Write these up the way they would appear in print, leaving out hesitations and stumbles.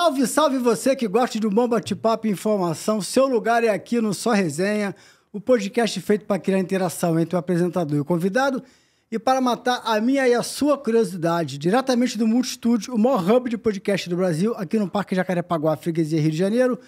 Salve, salve você que gosta de um bom bate-papo e informação. Seu lugar é aqui no Só Resenha, o podcast feito para criar interação entre o apresentador e o convidado e para matar a minha e a sua curiosidade. Diretamente do Multistúdio, o maior hub de podcast do Brasil, aqui no Parque Jacarepaguá, Freguesia, Rio de Janeiro.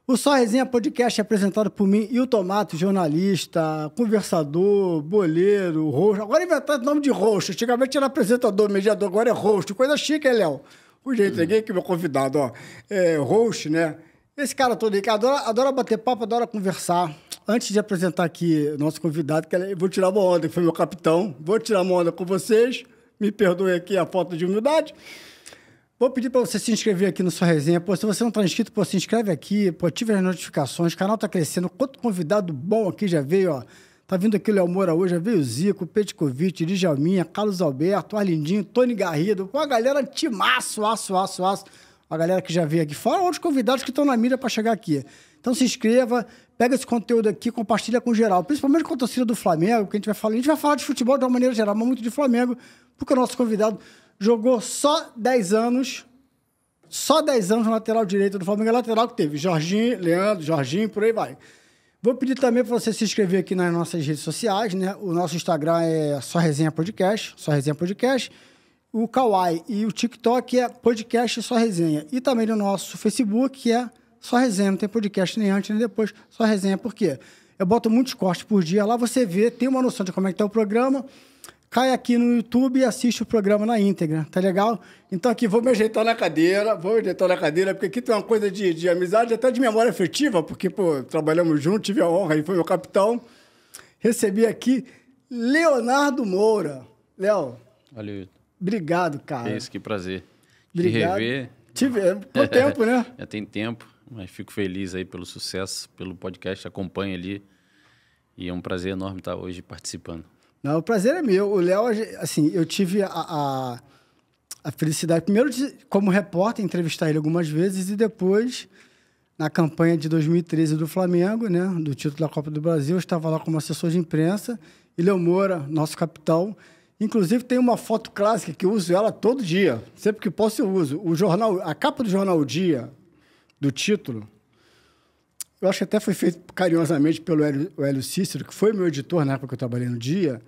O Só Resenha Podcast é apresentado por mim e o Tomato, jornalista, conversador, boleiro, host. Agora inventaram o nome de host. Antigamente era apresentador, mediador, agora é host. Coisa chique, hein, Léo? O jeito, entreguei aqui meu convidado, ó. É host, né? Esse cara todo aí que adora bater papo, adora conversar. Antes de apresentar aqui o nosso convidado, que eu vou tirar uma onda, que foi meu capitão. Vou tirar uma onda com vocês. Me perdoe aqui a falta de humildade. Vou pedir para você se inscrever aqui no Sua Resenha. Pô, se você não está inscrito, pô, se inscreve aqui. Pô, ative as notificações. O canal tá crescendo. Quanto convidado bom aqui já veio, ó. Tá vindo aqui o Léo Moura hoje, já veio o Zico, Petkovic, Djalminha, Carlos Alberto, Arlindinho, Tony Garrido. Pô, a galera timaço, aço. A galera que já veio aqui. Fora outros convidados que estão na mira para chegar aqui. Então se inscreva, pega esse conteúdo aqui, compartilha com geral. Principalmente com a torcida do Flamengo, que a gente vai falar. A gente vai falar de futebol de uma maneira geral, mas muito de Flamengo, porque o nosso convidado jogou só 10 anos no lateral direito do Flamengo. É lateral que teve Jorginho, Leandro, Jorginho, por aí vai. Vou pedir também para você se inscrever aqui nas nossas redes sociais, né? O nosso Instagram é Só Resenha Podcast, Só Resenha Podcast. O Kawaii e o TikTok é Podcast Só Resenha. E também no nosso Facebook, que é Só Resenha. Não tem podcast nem antes nem depois, Só Resenha. Por quê? Eu boto muitos cortes por dia. Lá você vê, tem uma noção de como é que tá o programa. Cai aqui no YouTube e assiste o programa na íntegra, tá legal? Então aqui, vou me ajeitar na cadeira, porque aqui tem uma coisa de amizade, até de memória afetiva, porque, pô, trabalhamos juntos, tive a honra, ele foi meu capitão. Recebi aqui Leonardo Moura. Léo. Valeu. Obrigado, cara. É isso, que prazer. Obrigado. Te rever. Te ver. Quanto tempo, né? Já tem tempo, mas fico feliz aí pelo sucesso, pelo podcast, acompanho ali. E é um prazer enorme estar hoje participando. Não, o prazer é meu. O Léo, assim, eu tive a felicidade, primeiro, de, como repórter, entrevistar ele algumas vezes e depois, na campanha de 2013 do Flamengo, né, do título da Copa do Brasil, eu estava lá como assessor de imprensa e Léo Moura, nosso capitão. Inclusive, tem uma foto clássica que eu uso ela todo dia. Sempre que posso, eu uso. A capa do jornal O Dia, do título, eu acho que até foi feito carinhosamente pelo Hélio Cícero, que foi meu editor na época que eu trabalhei no Dia.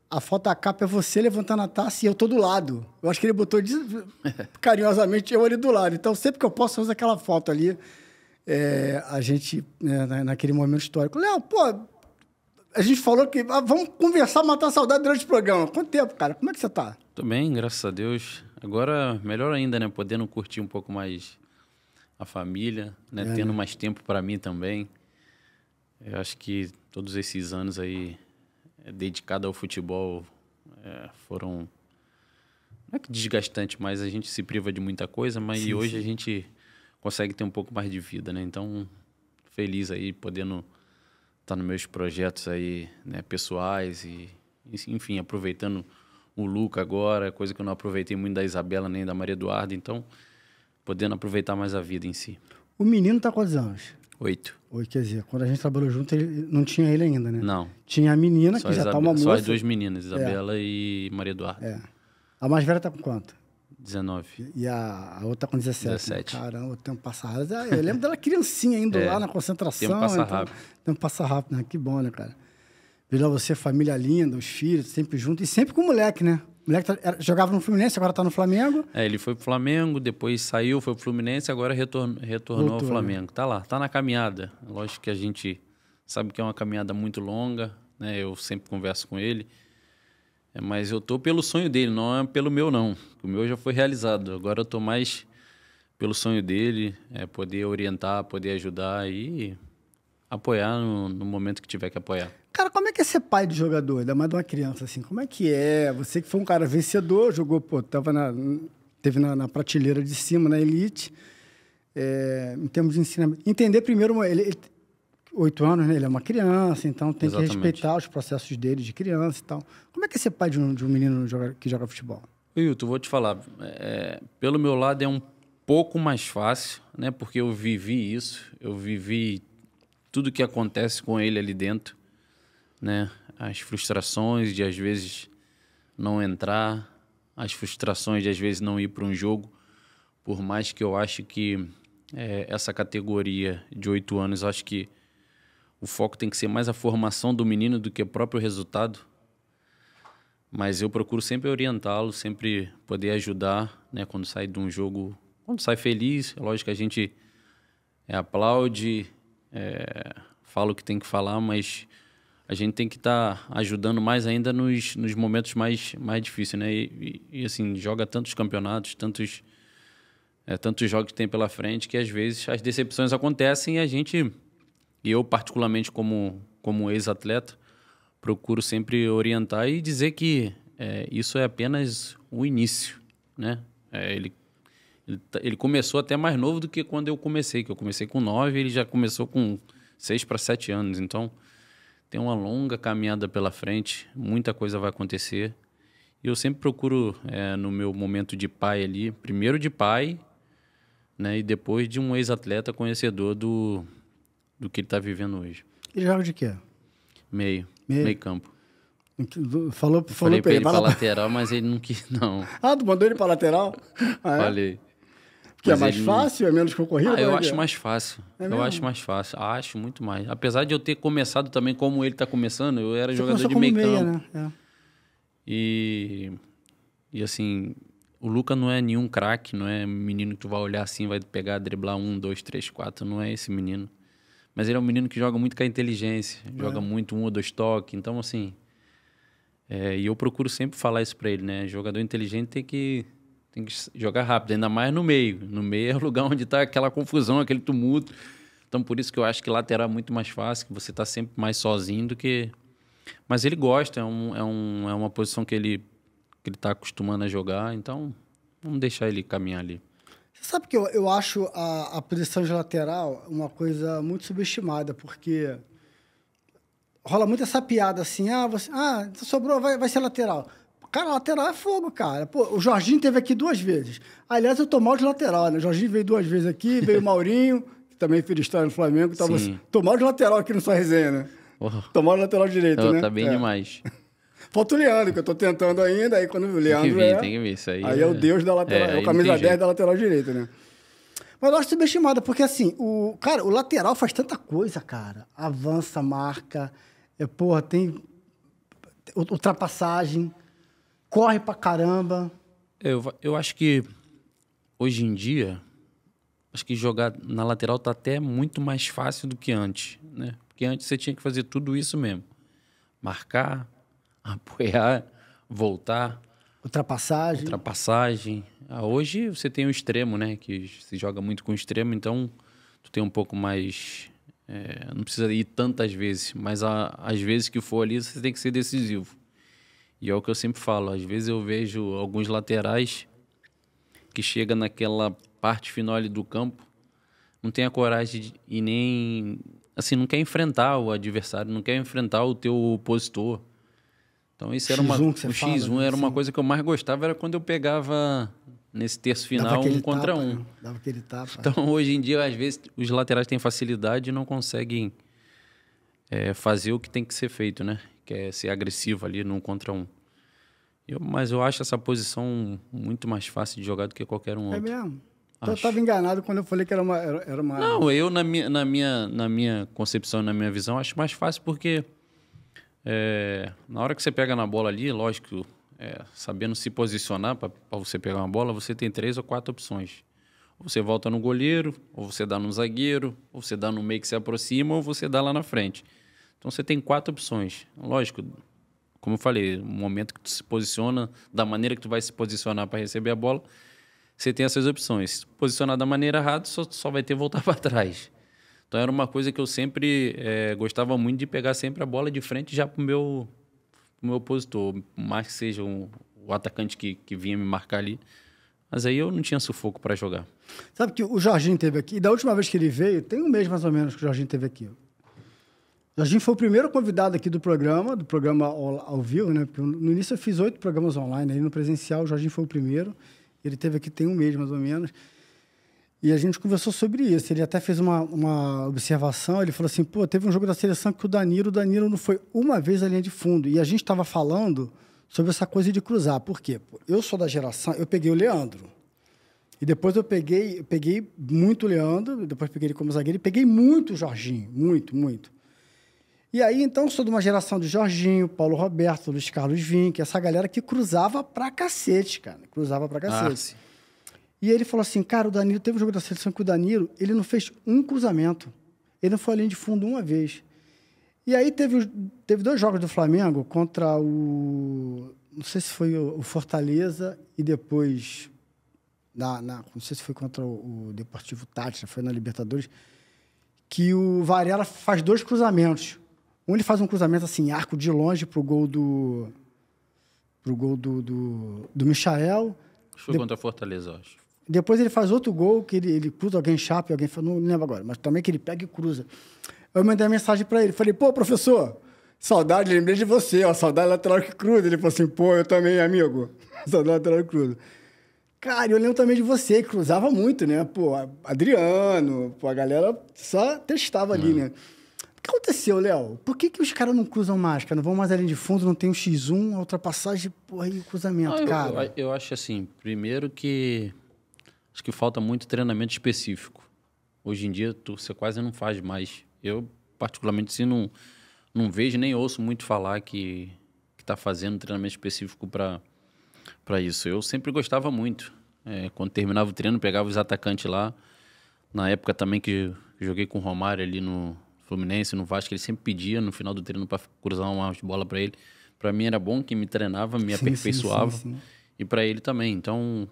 A foto da capa é você levantando a taça e eu tô do lado. Eu acho que ele botou carinhosamente eu ali do lado. Então, sempre que eu posso, eu uso aquela foto ali. A gente, naquele momento histórico. Léo, pô, a gente falou que vamos conversar, matar a saudade durante o programa. Quanto tempo, cara? Como é que você tá? Tô bem, graças a Deus. Agora, melhor ainda, né? Podendo curtir um pouco mais a família, né? Tendo mais tempo para mim também. Eu acho que todos esses anos aí dedicado ao futebol foram, não é que desgastante, mas a gente se priva de muita coisa, mas hoje a gente consegue ter um pouco mais de vida, né? Então, feliz aí podendo estar nos meus projetos aí, né, pessoais e, enfim, aproveitando o Luca agora, coisa que eu não aproveitei muito da Isabela nem da Maria Eduarda, então podendo aproveitar mais a vida em si. O menino tá quantos anos? 8. Quer dizer, quando a gente trabalhou junto, não tinha ele ainda, né? Não. Tinha a menina, que já tá uma moça. Só as duas meninas, Isabela e Maria Eduarda. A mais velha tá com quanto? 19. E a outra com 17. 17. Né? Caramba, o tempo passa rápido. Eu lembro dela criancinha indo lá na concentração. O tempo passa rápido. O tempo passa rápido, né? Que bom, né, cara? Veja você, família linda, os filhos, sempre junto. E sempre com o moleque, né? O moleque jogava no Fluminense, agora tá no Flamengo. Ele foi pro Flamengo, depois saiu, foi pro Fluminense, agora retornou ao Flamengo. Né? Tá lá, tá na caminhada. Lógico que a gente sabe que é uma caminhada muito longa, né? Eu sempre converso com ele. Mas eu tô pelo sonho dele, não é pelo meu, não. O meu já foi realizado. Agora eu tô mais pelo sonho dele, poder orientar, poder ajudar e apoiar no momento que tiver que apoiar. Cara, como é que é ser pai de jogador, ainda mais de uma criança, assim? Como é que é? Você que foi um cara vencedor, jogou, pô, teve na prateleira de cima, na elite. Em termos de ensinamento. Entender primeiro, ele 8 anos, né? Ele é uma criança, então tem que respeitar os processos dele de criança e tal. Como é que é ser pai de um menino que joga futebol? Wilton, vou te falar. Pelo meu lado é um pouco mais fácil, né? Porque eu vivi isso, eu vivi tudo que acontece com ele ali dentro, né? As frustrações de, às vezes, não entrar, as frustrações de, às vezes, não ir para um jogo por mais que eu acho que essa categoria de 8 anos, eu acho que o foco tem que ser mais a formação do menino do que o próprio resultado. Mas eu procuro sempre orientá-lo, sempre poder ajudar, né? Quando sai de um jogo, quando sai feliz, é lógico que a gente aplaude, fala o que tem que falar, mas a gente tem que estar ajudando mais ainda nos momentos mais difíceis, né? E assim, joga tantos campeonatos, tantos jogos que tem pela frente, que às vezes as decepções acontecem e eu particularmente como ex-atleta, procuro sempre orientar e dizer que isso é apenas o início, né? Ele começou até mais novo do que quando eu comecei, que eu comecei com 9, ele já começou com 6 para 7 anos. Então, tem uma longa caminhada pela frente, muita coisa vai acontecer. E eu sempre procuro, no meu momento de pai ali, primeiro de pai, né? E depois de um ex-atleta conhecedor do que ele está vivendo hoje. Ele joga de quê? Meio campo. Falei pra ele pra lateral, mas ele não quis, não. Ah, tu mandou ele pra lateral? Falei. Porque é mais fácil, é menos concorrido? Eu acho mais fácil. Acho mais fácil. Acho muito mais. Apesar de eu ter começado também como ele tá começando, eu era jogador de meio campo. Né? E assim, o Luca não é nenhum craque, não é menino que tu vai olhar assim, vai pegar, driblar 1, 2, 3, 4. Não é esse menino. Mas ele é um menino que joga muito com a inteligência, joga muito 1 ou 2 toques. Então, assim, e eu procuro sempre falar isso para ele, né? Jogador inteligente tem que jogar rápido, ainda mais no meio. No meio é o lugar onde está aquela confusão, aquele tumulto. Então, por isso que eu acho que lateral é muito mais fácil, que você está sempre mais sozinho do que... Mas ele gosta, é uma posição que ele está acostumando a jogar, então vamos deixar ele caminhar ali. Você sabe que eu acho a posição de lateral uma coisa muito subestimada, porque rola muito essa piada assim, sobrou, vai ser lateral. Cara, lateral é fogo, cara. Pô, o Jorginho teve aqui 2 vezes. Aliás, eu tô mal de lateral, né? O Jorginho veio 2 vezes aqui, veio o Maurinho, que também fez história no Flamengo. Tô mal de lateral aqui no Sua Resenha, né? Tô mal de lateral direito, né? Tá bem demais. Falta o Leandro, que eu tô tentando ainda, aí quando o Leandro tem que vir, isso aí. Aí é o deus da lateral, é o camisa 10 da lateral direita, né? Mas eu acho subestimada, porque assim, o lateral faz tanta coisa, cara. Avança, marca, tem ultrapassagem, corre pra caramba. Eu acho que hoje em dia, acho que jogar na lateral tá até muito mais fácil do que antes, né? Porque antes você tinha que fazer tudo isso mesmo. Marcar, apoiar, voltar. Ultrapassagem. Hoje você tem o extremo, né? Que se joga muito com o extremo, então tu tem um pouco mais... não precisa ir tantas vezes, mas às vezes que for ali, você tem que ser decisivo. E é o que eu sempre falo. Às vezes eu vejo alguns laterais que chegam naquela parte final ali do campo, não tem a coragem e nem... Assim, não quer enfrentar o adversário, não quer enfrentar o teu opositor. Então, isso era o X1 era uma coisa que eu mais gostava, era quando eu pegava nesse terço final 1 contra 1. Né? Dava aquele tapa. Então, hoje em dia, às vezes, os laterais têm facilidade e não conseguem fazer o que tem que ser feito, né? Que é ser agressivo ali no 1 contra 1. Mas eu acho essa posição muito mais fácil de jogar do que qualquer um outro. É mesmo? Eu estava enganado quando eu falei que era uma... Não, eu na minha concepção, na minha visão, acho mais fácil porque na hora que você pega na bola ali, lógico, sabendo se posicionar para você pegar uma bola, você tem 3 ou 4 opções. Ou você volta no goleiro, ou você dá no zagueiro, ou você dá no meio que se aproxima, ou você dá lá na frente. Então você tem 4 opções. Lógico, como eu falei, no momento que tu se posiciona, da maneira que tu vai se posicionar para receber a bola, você tem essas opções. Se posicionar da maneira errada, só vai ter que voltar para trás. Então era uma coisa que eu sempre gostava muito de pegar sempre a bola de frente já para o meu opositor. Mais que seja o atacante que vinha me marcar ali. Mas aí eu não tinha sufoco para jogar. Sabe que o Jorginho teve aqui, e da última vez que ele veio, tem um mês mais ou menos que o Jorginho teve aqui. O Jorginho foi o primeiro convidado aqui do programa ao vivo, né? Porque no início eu fiz 8 programas online, aí no presencial o Jorginho foi o primeiro. Ele teve aqui tem um mês, mais ou menos. E a gente conversou sobre isso. Ele até fez uma observação. Ele falou assim, teve um jogo da seleção que o Danilo não foi uma vez à linha de fundo. E a gente estava falando sobre essa coisa de cruzar. Por quê? Eu sou da geração... Eu peguei o Leandro. E depois eu peguei muito o Leandro, depois peguei ele como zagueiro e peguei muito o Jorginho, muito. E aí, então, sou de uma geração de Jorginho, Paulo Roberto, Luiz Carlos Vinck, essa galera que cruzava pra cacete, cara. Cruzava pra cacete. E ele falou assim, cara, o Danilo, teve um jogo da seleção que o Danilo, ele não fez um cruzamento. Ele não foi à linha de fundo uma vez. E aí teve 2 jogos do Flamengo contra o... Não sei se foi o Fortaleza e depois... não sei se foi contra o Deportivo Táchira, foi na Libertadores, que o Varela faz 2 cruzamentos. Ele faz um cruzamento assim, arco de longe pro gol do Michael. Foi contra a Fortaleza, eu acho. Depois ele faz outro gol, que ele cruza, alguém chapa, não lembro agora, mas também que ele pega e cruza. Eu mandei uma mensagem para ele, falei, pô, professor, saudade, lembrei de você, ó, saudade lateral que cruza. Ele falou assim, pô, eu também, amigo, saudade lateral que cruza. Cara, eu lembro também de você, que cruzava muito, né? Pô, Adriano, pô, a galera só testava ali, né? O que aconteceu, Léo? Por que os caras não cruzam mais, cara? Não vão mais além de fundo, não tem um X1, a ultrapassagem, porra, e o cruzamento, cara? Eu acho assim, primeiro que... Acho que falta muito treinamento específico. Hoje em dia, você quase não faz mais. Eu, particularmente, assim, não vejo nem ouço muito falar que está fazendo treinamento específico para isso. Eu sempre gostava muito. Quando terminava o treino, pegava os atacantes lá. Na época também que eu joguei com o Romário ali no Fluminense, no Vasco, ele sempre pedia no final do treino para cruzar uma bola para ele. Para mim era bom, que me treinava, me aperfeiçoava. Sim. E para ele também. Então...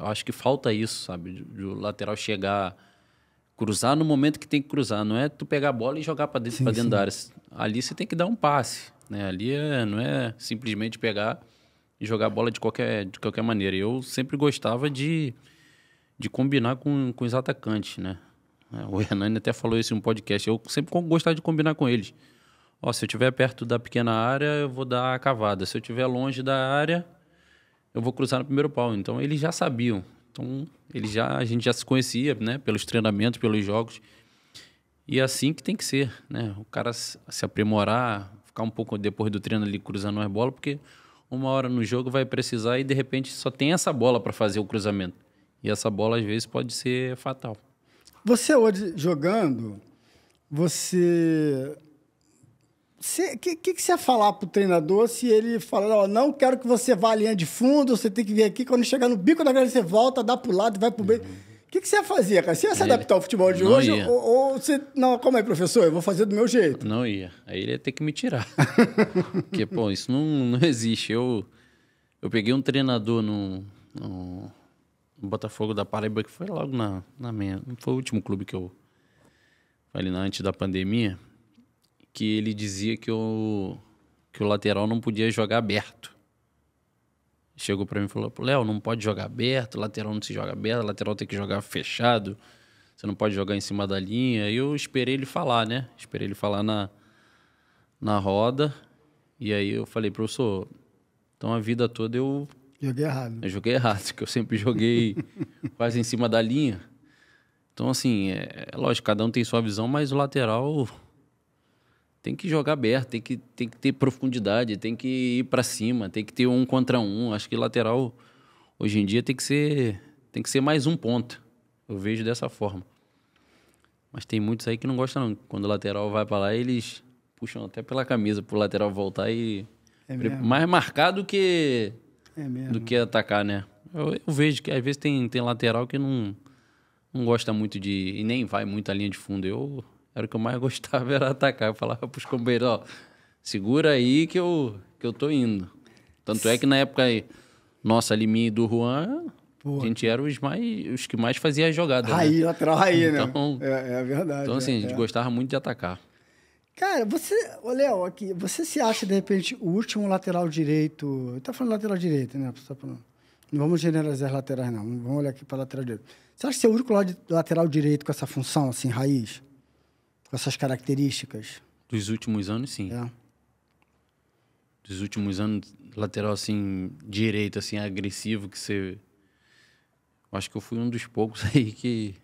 acho que falta isso, sabe? Do lateral chegar, cruzar no momento que tem que cruzar. Não é tu pegar a bola e jogar para dentro da área. Ali você tem que dar um passe, né? Ali não é simplesmente pegar e jogar a bola de qualquer maneira. Eu sempre gostava de combinar com os atacantes, né? O Hernani até falou isso em um podcast. Eu sempre gostava de combinar com eles. Ó, se eu estiver perto da pequena área, eu vou dar a cavada. Se eu estiver longe da área... eu vou cruzar no primeiro pau. Então, eles já sabiam. Então, a gente já se conhecia, né? Pelos treinamentos, pelos jogos. E é assim que tem que ser, né? O cara se aprimorar, ficar um pouco depois do treino ali cruzando as bolas, porque uma hora no jogo vai precisar e, de repente, só tem essa bola para fazer o cruzamento. E essa bola, às vezes, pode ser fatal. Você hoje, jogando, você... O que você ia falar pro treinador se ele falar, ó, não quero que você vá à linha de fundo, você tem que vir aqui, quando chegar no bico da grande você volta, dá pro lado e vai pro meio. O que você ia fazer, cara? Você ia se adaptar ao futebol de hoje? Ou você... Não, calma aí, professor, eu vou fazer do meu jeito. Não ia. Aí ele ia ter que me tirar. Porque, pô, isso não existe. Eu peguei um treinador no Botafogo da Paraíba, que foi logo na minha... Foi o último clube que eu falei antes da pandemia, que ele dizia que o lateral não podia jogar aberto. Chegou para mim e falou, Léo, não pode jogar aberto, lateral não se joga aberto, lateral tem que jogar fechado, você não pode jogar em cima da linha. E eu esperei ele falar, né? Esperei ele falar na roda. E aí eu falei, professor, então a vida toda eu... Joguei errado. Eu joguei errado, porque eu sempre joguei quase em cima da linha. Então, assim, lógico, cada um tem sua visão, mas o lateral... tem que jogar aberto, tem que ter profundidade, tem que ir para cima, tem que ter 1 contra 1. Acho que lateral, hoje em dia, tem que ser mais um ponto. Eu vejo dessa forma. Mas tem muitos aí que não gostam, não. Quando o lateral vai para lá, eles puxam até pela camisa pro lateral voltar e... mais marcar do que atacar, né? Eu vejo que às vezes tem lateral que não gosta muito e nem vai muito à linha de fundo. Era o que eu mais gostava, era atacar. Eu falava pros companheiros, ó, segura aí que eu tô indo. Tanto é que na época nossa, ali, minha e do Juan, a gente era os que mais fazia a jogada. Raí, né? Lateral raí, então, né? É verdade. Então, assim, a gente gostava muito de atacar. Cara, Léo, aqui, você se acha, de repente, o último lateral direito... Tá falando lateral direito, né? Não vamos generalizar as laterais, não. Vamos olhar aqui para lateral direito. Você acha que você é o único lateral direito com essa função, assim, raiz? Com essas características? Dos últimos anos, sim. Dos últimos anos, lateral, assim, direito, assim, agressivo, que você... Acho que eu fui um dos poucos aí que...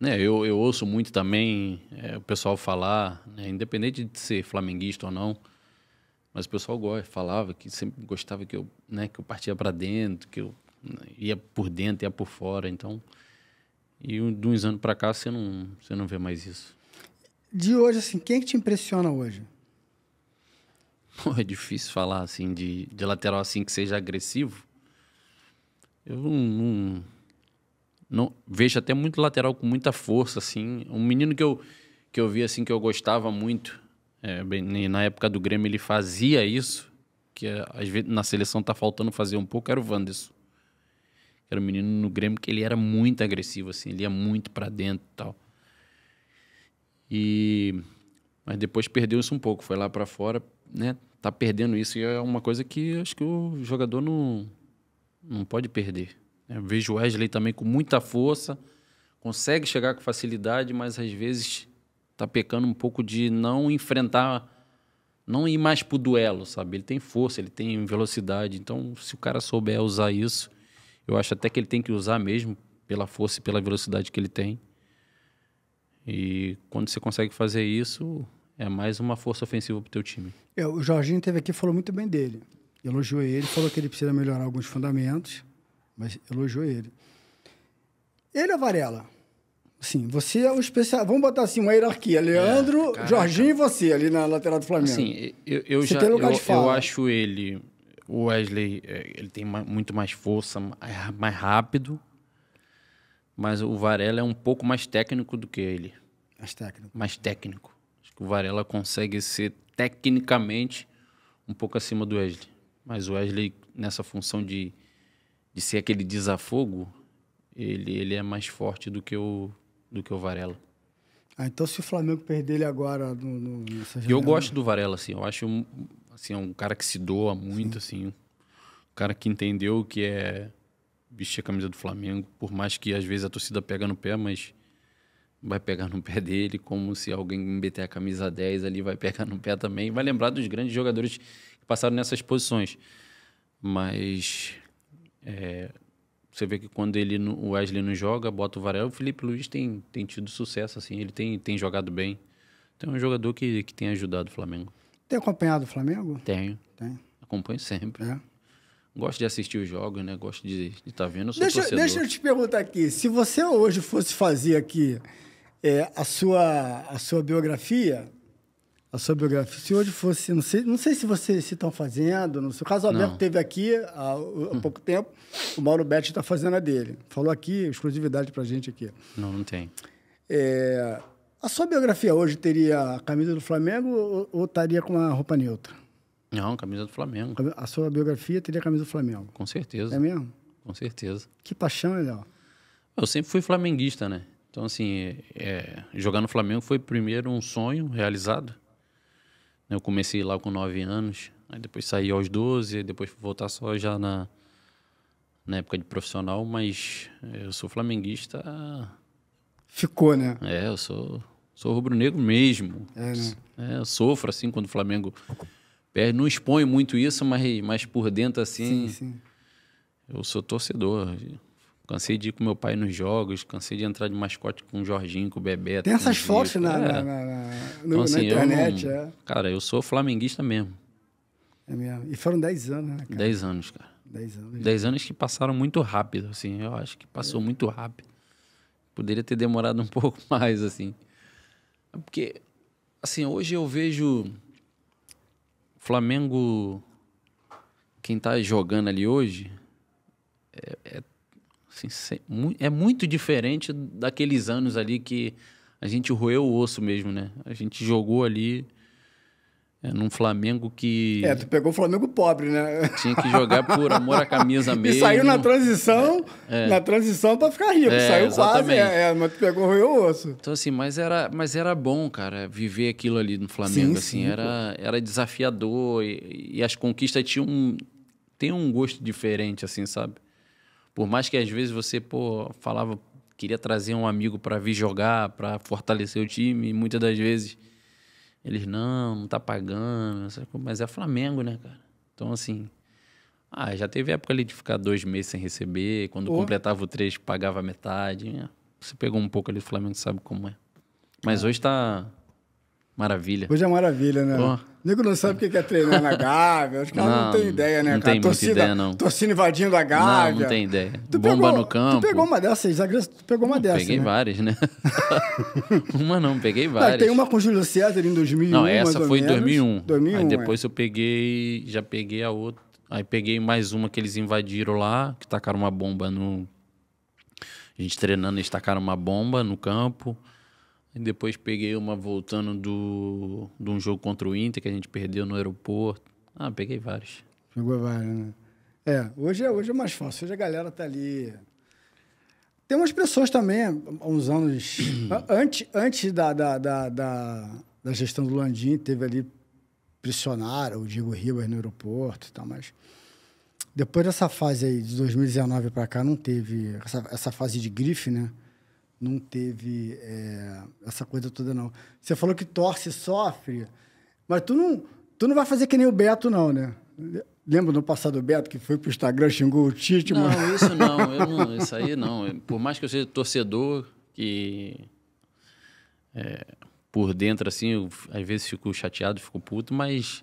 Né, eu ouço muito também o pessoal falar, né, independente de ser flamenguista ou não, mas o pessoal falava que sempre gostava que eu partia para dentro, que eu Ia por dentro, ia por fora, então... E de uns anos para cá, você não vê mais isso. De hoje, assim, quem é que te impressiona hoje? Pô, é difícil falar, assim, de lateral, assim, que seja agressivo. Eu não vejo até muito lateral com muita força, assim. Um menino que eu vi, assim, que eu gostava muito, na época do Grêmio, ele fazia isso, que às vezes na seleção tá faltando fazer um pouco, era o Wanderson. Era um menino no Grêmio que ele era muito agressivo, assim, ele ia muito para dentro e tal. Mas depois perdeu isso um pouco, foi lá para fora, né? Tá perdendo isso e é uma coisa que acho que o jogador não pode perder. Eu vejo o Wesley também com muita força, consegue chegar com facilidade, mas às vezes tá pecando um pouco de não enfrentar, não ir mais pro duelo, sabe? Ele tem força, ele tem velocidade, então se o cara souber usar isso, eu acho até que ele tem que usar mesmo pela força e pela velocidade que ele tem. E quando você consegue fazer isso, é mais uma força ofensiva pro teu time. O Jorginho esteve aqui e falou muito bem dele. Elogiou ele, falou que ele precisa melhorar alguns fundamentos, mas elogiou ele. Ele ou Varela? Sim, você é o especial. Vamos botar assim, uma hierarquia. Leandro, Jorginho e você ali na lateral do Flamengo. Assim, eu acho o Wesley, ele tem muito mais força, mais rápido, mas o Varela é um pouco mais técnico do que ele. Mais técnico. Acho que o Varela consegue ser tecnicamente um pouco acima do Wesley. Mas o Wesley, nessa função de ser aquele desafogo, ele é mais forte do que o Varela. Então se o Flamengo perder ele agora nessa janela... Eu gosto do Varela, assim. Eu acho assim, um cara que se doa muito, assim. Um cara que entendeu o que é vestir a camisa do Flamengo. Por mais que às vezes a torcida pega no pé, mas vai pegar no pé dele, como se alguém meter a camisa 10 ali, vai pegar no pé também. Vai lembrar dos grandes jogadores que passaram nessas posições. Mas você vê que quando o Wesley não joga, bota o Varela. O Felipe Luiz tem tido sucesso, assim. Ele tem jogado bem. Então é um jogador que tem ajudado o Flamengo. Tem acompanhado o Flamengo? Tenho. Tem. Acompanho sempre. É. Gosto de assistir os jogos, né? Gosto de estar vendo. Eu sou torcedor. Deixa eu te perguntar aqui. Se você hoje fosse fazer aqui a sua biografia, se hoje fosse... Não sei se vocês estão fazendo. No seu caso, o Alberto teve aqui há pouco tempo. O Mauro Betti está fazendo a dele. Falou aqui, exclusividade pra gente aqui. Não tem. A sua biografia hoje teria a camisa do Flamengo ou estaria com uma roupa neutra? Não, camisa do Flamengo. A sua biografia teria a camisa do Flamengo? Com certeza. É mesmo? Com certeza. Que paixão, Léo. Eu sempre fui flamenguista, né? Então, assim, jogar no Flamengo foi primeiro um sonho realizado. Eu comecei lá com 9 anos, aí depois saí aos 12, depois fui voltar só já na época de profissional, mas eu sou flamenguista. Ficou, né? Eu sou rubro-negro mesmo. Né? Eu sofro, assim, quando o Flamengo perde. Não exponho muito isso, mas por dentro, assim, sim. Eu sou torcedor. Cansei de ir com meu pai nos jogos, cansei de entrar de mascote com o Jorginho, com o Bebeto. Tem essas fotos então, na internet. Cara, eu sou flamenguista mesmo. É mesmo. E foram 10 anos, né, cara? 10 anos, cara. 10 anos. 10 anos que passaram muito rápido, assim. Eu acho que passou muito rápido. Poderia ter demorado um pouco mais, assim. Porque, assim, hoje eu vejo Flamengo, quem tá jogando ali hoje, assim, é muito diferente daqueles anos ali que a gente roeu o osso mesmo, né? A gente jogou ali num Flamengo que... tu pegou o Flamengo pobre, né? Tinha que jogar por amor à camisa mesmo. E saiu na transição, pra ficar rico. Saiu exatamente. Quase, mas tu pegou o osso. Então, assim, mas era bom, cara, viver aquilo ali no Flamengo, assim, era desafiador e as conquistas tem um gosto diferente, assim, sabe? Por mais que às vezes você, falava, queria trazer um amigo para vir jogar, para fortalecer o time, e muitas das vezes eles, não tá pagando, mas é Flamengo, né, cara? Então, assim, já teve época ali de ficar 2 meses sem receber, quando completava o 3, pagava metade. Você pegou um pouco ali do Flamengo, sabe como é. Mas hoje tá maravilha. Hoje é maravilha, né? Pô. O nego não sabe o que é treinar na Gávea. Os caras não têm ideia, né, não cara? Tem muita ideia, não. Torcida invadindo a Gávea. Não tem ideia. Bomba no campo. Tu pegou uma dessas, tu pegou uma dessas, Peguei né? várias, né? Uma não, peguei Não, várias. tem uma com o Júlio César em 2001, Não, essa foi em 2001. 2001. Aí depois eu peguei, já peguei a outra. Aí peguei mais uma que eles invadiram lá, que tacaram uma bomba no... A gente treinando, eles tacaram uma bomba no campo. E depois peguei uma voltando de um jogo contra o Inter, que a gente perdeu no aeroporto. Peguei vários. Pegou vários, né? Hoje é mais fácil. Hoje a galera tá ali... Tem umas pessoas também, há uns anos... antes da gestão do Landim, teve ali pressionaram o Diego Ribas no aeroporto e tal, mas... Depois dessa fase aí, de 2019 para cá, não teve... Essa fase de grife, né? Não teve essa coisa toda, não. Você falou que torce, sofre, mas tu não vai fazer que nem o Beto, não, né? Lembra no passado o Beto, que foi pro Instagram, xingou o Tite? Não, mano? Isso não. Isso aí não. Por mais que eu seja torcedor, que... por dentro, assim, eu, às vezes fico chateado, fico puto, mas...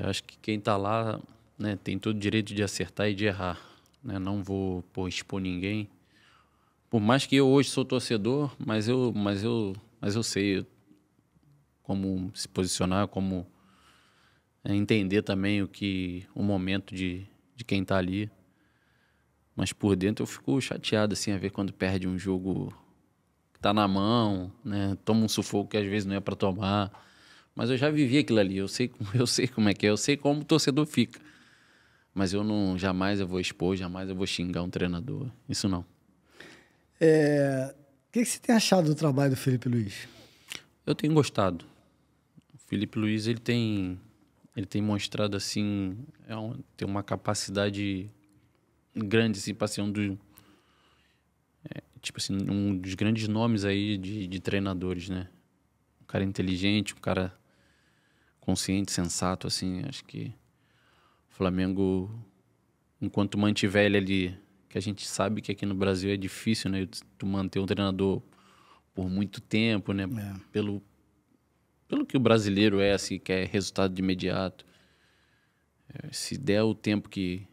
acho que quem tá lá, né, tem todo o direito de acertar e de errar, né? Não vou expor ninguém. Por mais que eu hoje sou torcedor, mas eu sei como se posicionar, como entender também o momento de quem tá ali. Mas por dentro eu fico chateado assim a ver quando perde um jogo que tá na mão, né? Toma um sufoco que às vezes não é para tomar. Mas eu já vivi aquilo ali, eu sei como é que é, eu sei como o torcedor fica. Mas jamais eu vou expor, jamais eu vou xingar um treinador, isso não. O que você tem achado do trabalho do Felipe Luiz? Eu tenho gostado. O Felipe Luiz, ele tem mostrado, assim, tem uma capacidade grande, assim, para ser um dos grandes nomes aí de treinadores, né? Um cara inteligente, um cara consciente, sensato, assim. Acho que o Flamengo, enquanto mantiver ele ali... que a gente sabe que aqui no Brasil é difícil, né? Tu manter um treinador por muito tempo, né? Pelo que o brasileiro assim, quer resultado de imediato. Se der o tempo que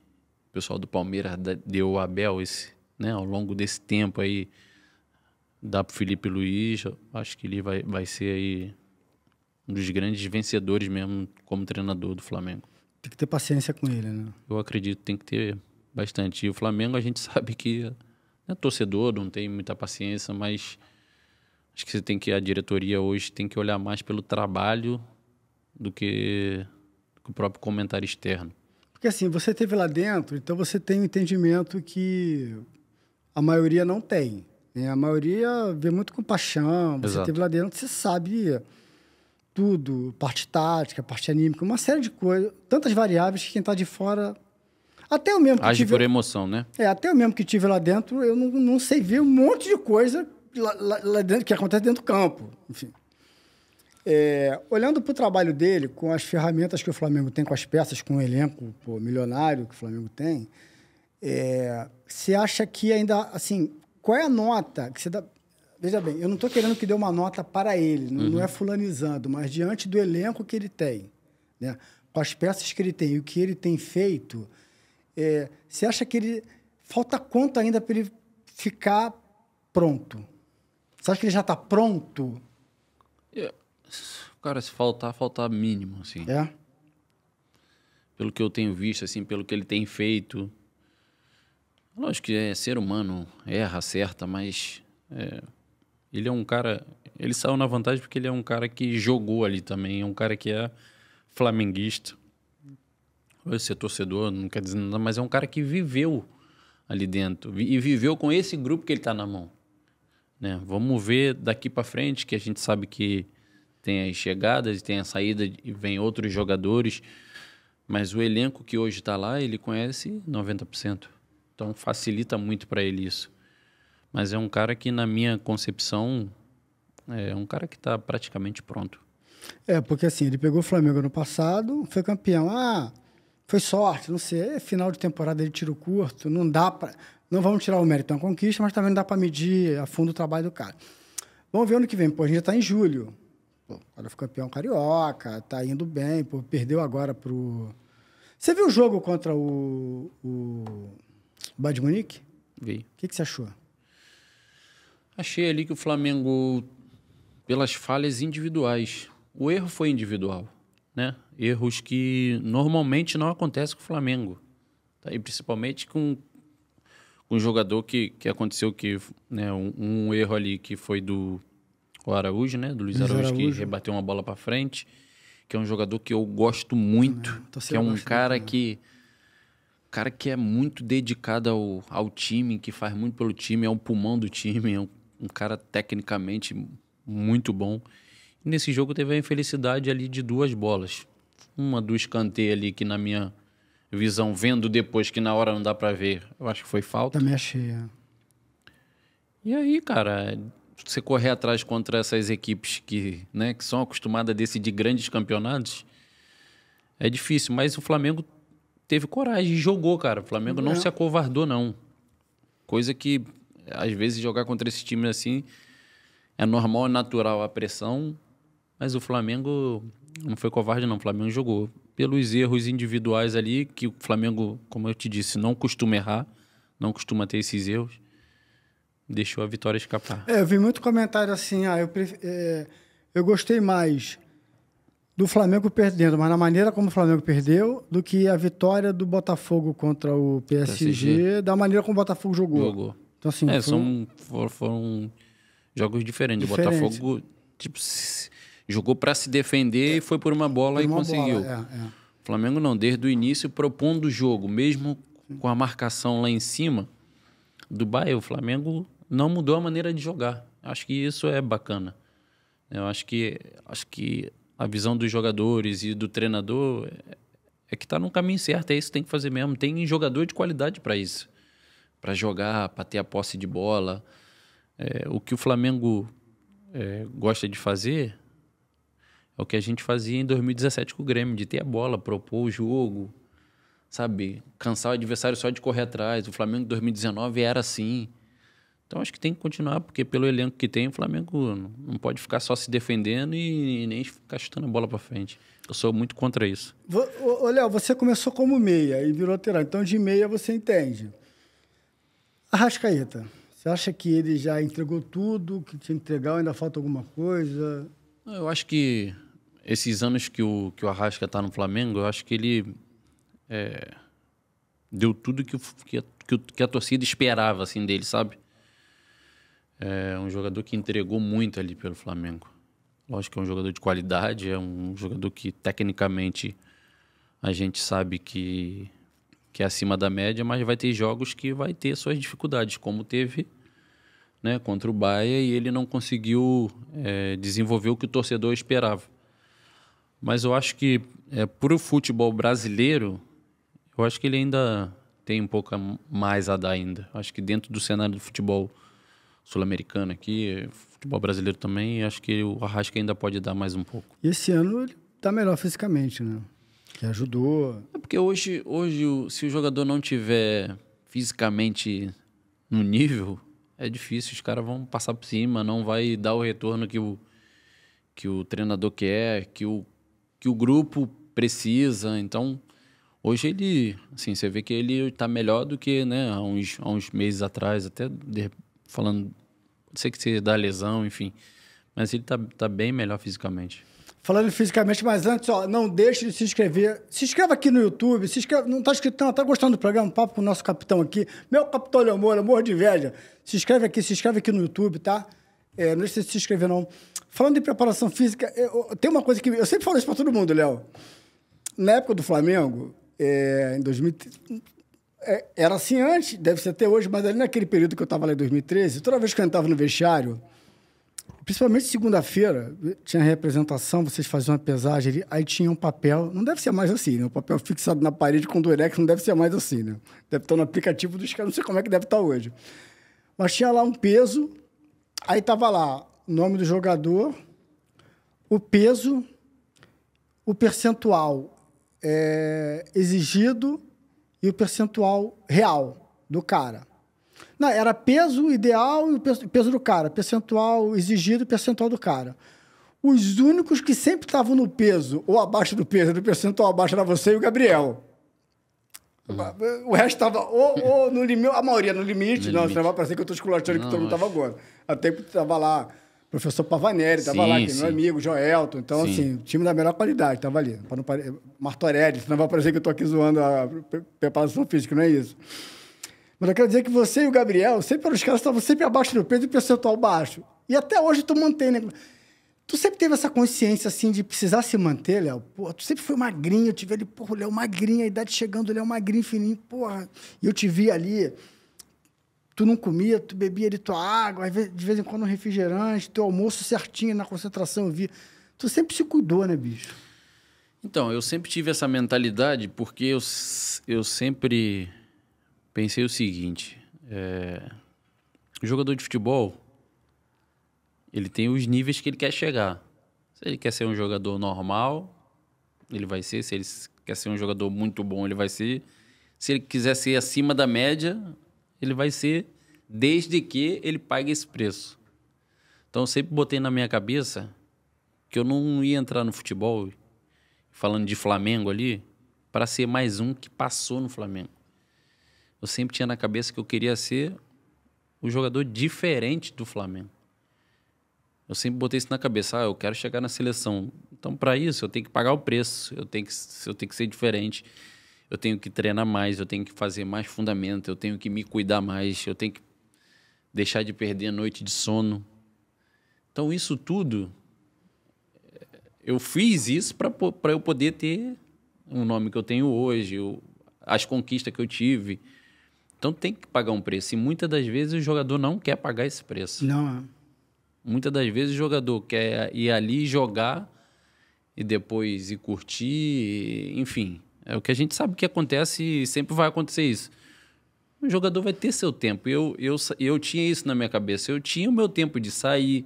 o pessoal do Palmeiras deu ao Abel, né? Ao longo desse tempo aí, dá pro Felipe Luiz, acho que ele vai ser aí um dos grandes vencedores mesmo como treinador do Flamengo. Tem que ter paciência com ele, né? Eu acredito que tem que ter bastante. E o Flamengo a gente sabe que é torcedor, não tem muita paciência, mas acho que a diretoria hoje tem que olhar mais pelo trabalho do que o próprio comentário externo. Porque assim, você esteve lá dentro, então você tem um entendimento que a maioria não tem, né? A maioria vê muito com paixão, você esteve lá dentro, você sabe tudo, parte tática, parte anímica, uma série de coisas, tantas variáveis que quem está de fora... Até eu mesmo que age por emoção, né? Até eu mesmo que estive lá dentro, eu não sei ver um monte de coisa lá dentro, que acontece dentro do campo. Enfim. Olhando para o trabalho dele, com as ferramentas que o Flamengo tem, com as peças, com o elenco milionário que o Flamengo tem, você acha que ainda, assim, qual é a nota que você dá... Veja bem, eu não estou querendo que dê uma nota para ele, não é fulanizando, mas diante do elenco que ele tem, né? Com as peças que ele tem e o que ele tem feito... você acha que ele... Falta quanto ainda para ele ficar pronto? Você acha que ele já está pronto? Cara, se faltar mínimo, assim. Pelo que eu tenho visto, assim, pelo que ele tem feito. Lógico que é ser humano, erra, acerta, mas... ele é um cara... Ele saiu na vantagem porque ele é um cara que jogou ali também. É um cara que é flamenguista. Ser torcedor não quer dizer nada, mas é um cara que viveu ali dentro e viveu com esse grupo que ele está na mão, né? Vamos ver daqui para frente, que a gente sabe que tem as chegadas, tem a saída e vem outros jogadores, mas o elenco que hoje está lá, ele conhece 90%, então facilita muito para ele isso. Mas é um cara que, na minha concepção, é um cara que está praticamente pronto. Porque assim, ele pegou o Flamengo ano passado, foi campeão. Foi sorte, não sei. Final de temporada ele tiro curto, não dá para... Não vamos tirar o mérito da conquista, mas também não dá para medir a fundo o trabalho do cara. Vamos ver ano que vem. Pô, a gente já está em julho. Pô, o cara foi campeão carioca, tá indo bem, pô, perdeu agora pro... Você viu o jogo contra o Bayern de Munique? Vi. O que você achou? Achei ali que o Flamengo, pelas falhas individuais, o erro foi individual, né? Erros que normalmente não acontecem com o Flamengo. Tá? E principalmente com um jogador que aconteceu que, né, um erro ali que foi do Araújo, né? Do Luiz Araújo, que rebateu uma bola para frente, que é um jogador que eu gosto muito, que é um cara que é muito dedicado ao time, que faz muito pelo time, é o pulmão do time, é um cara tecnicamente muito bom. E nesse jogo teve a infelicidade ali de 2 bolas. Uma do escanteio ali, que na minha visão, vendo depois que na hora não dá pra ver, eu acho que foi falta. Também achei, E aí, cara, você correr atrás contra essas equipes que são acostumadas a decidir grandes campeonatos, é difícil. Mas o Flamengo teve coragem e jogou, cara. O Flamengo não se acovardou, não. Coisa que, às vezes, jogar contra esses times assim é normal, é natural a pressão, mas o Flamengo não foi covarde, não. O Flamengo jogou. Pelos erros individuais ali, que o Flamengo, como eu te disse, não costuma errar, não costuma ter esses erros, deixou a vitória escapar. Eu vi muito comentário assim, eu gostei mais do Flamengo perdendo, mas na maneira como o Flamengo perdeu, do que a vitória do Botafogo contra o PSG, da maneira como o Botafogo jogou. Então, assim, foram jogos diferentes. O Botafogo jogou para se defender e foi por uma bola e conseguiu. O Flamengo não, desde o início propondo o jogo, mesmo com a marcação lá em cima do Bahia, o Flamengo não mudou a maneira de jogar. Acho que isso é bacana. Eu acho que a visão dos jogadores e do treinador é que está no caminho certo, é isso que tem que fazer mesmo. Tem jogador de qualidade para isso, para jogar, para ter a posse de bola. O que o Flamengo gosta de fazer é o que a gente fazia em 2017 com o Grêmio, de ter a bola, propor o jogo, sabe? Cansar o adversário só de correr atrás. O Flamengo em 2019 era assim. Então acho que tem que continuar, porque pelo elenco que tem, o Flamengo não pode ficar só se defendendo e nem ficar chutando a bola para frente. Eu sou muito contra isso. Léo, você começou como meia e virou lateral. Então de meia você entende. Arrascaeta, você acha que ele já entregou tudo que tinha que entregar ou ainda falta alguma coisa? Eu acho que esses anos que o Arrasca está no Flamengo, eu acho que ele deu tudo que a torcida esperava assim, dele, sabe? É um jogador que entregou muito ali pelo Flamengo. Lógico que é um jogador de qualidade, é um jogador que tecnicamente a gente sabe que é acima da média, mas vai ter jogos que vai ter suas dificuldades, como teve, né, contra o Bahia, e ele não conseguiu desenvolver o que o torcedor esperava. Mas eu acho que para o futebol brasileiro, eu acho que ele ainda tem um pouco mais a dar ainda. Acho que dentro do cenário do futebol sul-americano aqui, futebol brasileiro também, acho que o Arrasca ainda pode dar mais um pouco. E esse ano ele tá melhor fisicamente, né? Que ajudou. Porque hoje se o jogador não tiver fisicamente no nível, é difícil, os caras vão passar por cima, não vai dar o retorno que o treinador quer, que o grupo precisa. Então, hoje ele, assim, você vê que ele tá melhor do que, né, há uns meses atrás, até falando, não sei que seja da lesão, enfim, mas ele tá bem melhor fisicamente. Falando fisicamente, mas antes, não deixe de se inscrever. Se inscreva aqui no YouTube, se inscreva, não está inscrito não, tá gostando do programa? Um papo com o nosso capitão aqui, meu capitão Léo Moura, morro de inveja. Se inscreve aqui no YouTube, tá? Não deixe de se inscrever, não. Falando de preparação física, tem uma coisa que eu sempre falo isso para todo mundo, Léo. Na época do Flamengo, em 2013, era assim antes, deve ser até hoje, mas ali naquele período que eu estava lá em 2013, toda vez que eu entrava no vestiário, principalmente segunda-feira, tinha representação, vocês faziam uma pesagem ali, aí tinha um papel, não deve ser mais assim, né? O papel fixado na parede com durex não deve ser mais assim, né? Deve estar no aplicativo dos caras, não sei como é que deve estar hoje. Mas tinha lá um peso, aí estava lá o nome do jogador, o peso, o percentual exigido e o percentual real do cara. Não, era peso ideal e o peso do cara, percentual exigido e percentual do cara. os únicos que sempre estavam no peso, ou abaixo do peso, do percentual abaixo, era você e o Gabriel. O resto estava ou no limite, a maioria no limite. Não, senão vai parecer que eu estou esculachando que todo mundo estava agora. Até que estava lá, o professor Pavanelli, estava lá, que é meu amigo, Joelton. Então, assim, time da melhor qualidade, estava ali. Martorelli, senão vai parecer que eu estou aqui zoando a preparação física, não é isso. Mas eu quero dizer que você e o Gabriel, sempre os caras estavam sempre abaixo do peso e percentual baixo. E até hoje tu mantém, né? Tu sempre teve essa consciência, assim, de precisar se manter, Léo? Pô, tu sempre foi magrinho, eu te vi ali, porra, o Léo magrinho, a idade chegando, o Léo magrinho, fininho, porra. E eu te vi ali, tu não comia, tu bebia ali tua água, de vez em quando um refrigerante, teu almoço certinho na concentração, eu vi. Tu sempre se cuidou, né, bicho? Então, eu sempre tive essa mentalidade porque eu sempre pensei o seguinte, o jogador de futebol, ele tem os níveis que ele quer chegar. Se ele quer ser um jogador normal, ele vai ser. Se ele quer ser um jogador muito bom, ele vai ser. Se ele quiser ser acima da média, ele vai ser, desde que ele pague esse preço. Então, eu sempre botei na minha cabeça que eu não ia entrar no futebol, falando de Flamengo ali, para ser mais um que passou no Flamengo. Eu sempre tinha na cabeça que eu queria ser um jogador diferente do Flamengo. Eu sempre botei isso na cabeça. Eu quero chegar na seleção. Então, para isso, eu tenho que pagar o preço. Eu tenho que ser diferente. Eu tenho que treinar mais. Eu tenho que fazer mais fundamento. Eu tenho que me cuidar mais. Eu tenho que deixar de perder a noite de sono. Então, isso tudo, eu fiz isso para eu poder ter o nome que eu tenho hoje, as conquistas que eu tive. Então, tem que pagar um preço. E muitas das vezes o jogador não quer pagar esse preço. Não, Muitas das vezes o jogador quer ir ali jogar e depois ir curtir, enfim. É o que a gente sabe que acontece e sempre vai acontecer isso. O jogador vai ter seu tempo. Eu tinha isso na minha cabeça. Eu tinha o meu tempo de sair,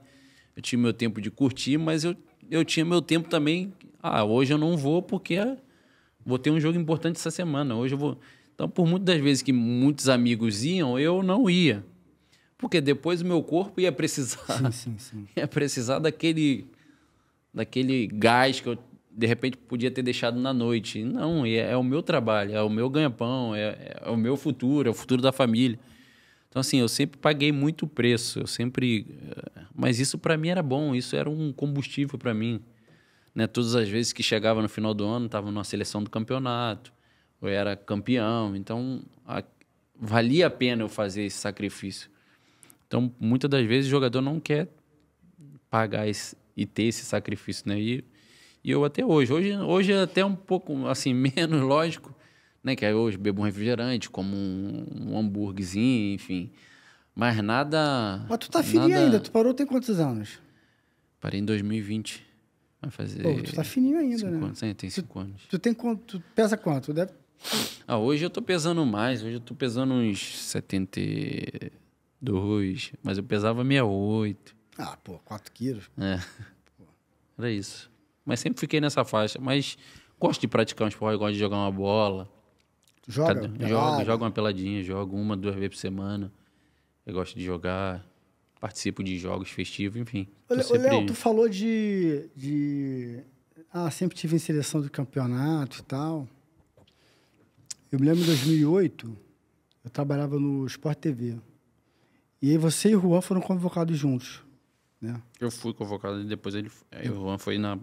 eu tinha o meu tempo de curtir, mas eu tinha meu tempo também. Hoje eu não vou porque vou ter um jogo importante essa semana. Hoje eu vou. Então, por muitas das vezes que muitos amigos iam, eu não ia. Porque depois o meu corpo ia precisar, sim. ia precisar daquele gás que eu, de repente, podia ter deixado na noite. Não, é o meu trabalho, é o meu ganha-pão, é o meu futuro, é o futuro da família. Então, assim, eu sempre paguei muito preço, mas isso para mim era bom, isso era um combustível para mim. Né? Todas as vezes que chegava no final do ano, estava numa seleção do campeonato, eu era campeão, então valia a pena eu fazer esse sacrifício. Então, muitas das vezes, o jogador não quer pagar e ter esse sacrifício, né? E eu até hoje é até um pouco, assim, menos lógico, né? Que hoje bebo um refrigerante, como um hambúrguerzinho, enfim. Mas nada... Mas tu tá fininho ainda, tu parou tem quantos anos? Parei em 2020. Vai fazer... Pô, tu tá fininho ainda, né? 5 anos, tem 5 anos. Tu tem quanto? Tu pesa quanto? Hoje eu tô pesando mais, hoje eu tô pesando uns 72, mas eu pesava 68. 4 quilos. Era isso. Mas sempre fiquei nessa faixa. Mas gosto de praticar um esporte, gosto de jogar uma bola. Tu joga? Jogo uma peladinha, jogo 1, 2 vezes por semana. Eu gosto de jogar, participo de jogos festivos, enfim. Léo, tu falou sempre tive em seleção do campeonato e tal. Eu me lembro em 2008, eu trabalhava no Sport TV. E aí você e o Juan foram convocados juntos, né? Eu fui convocado e depois o Juan foi na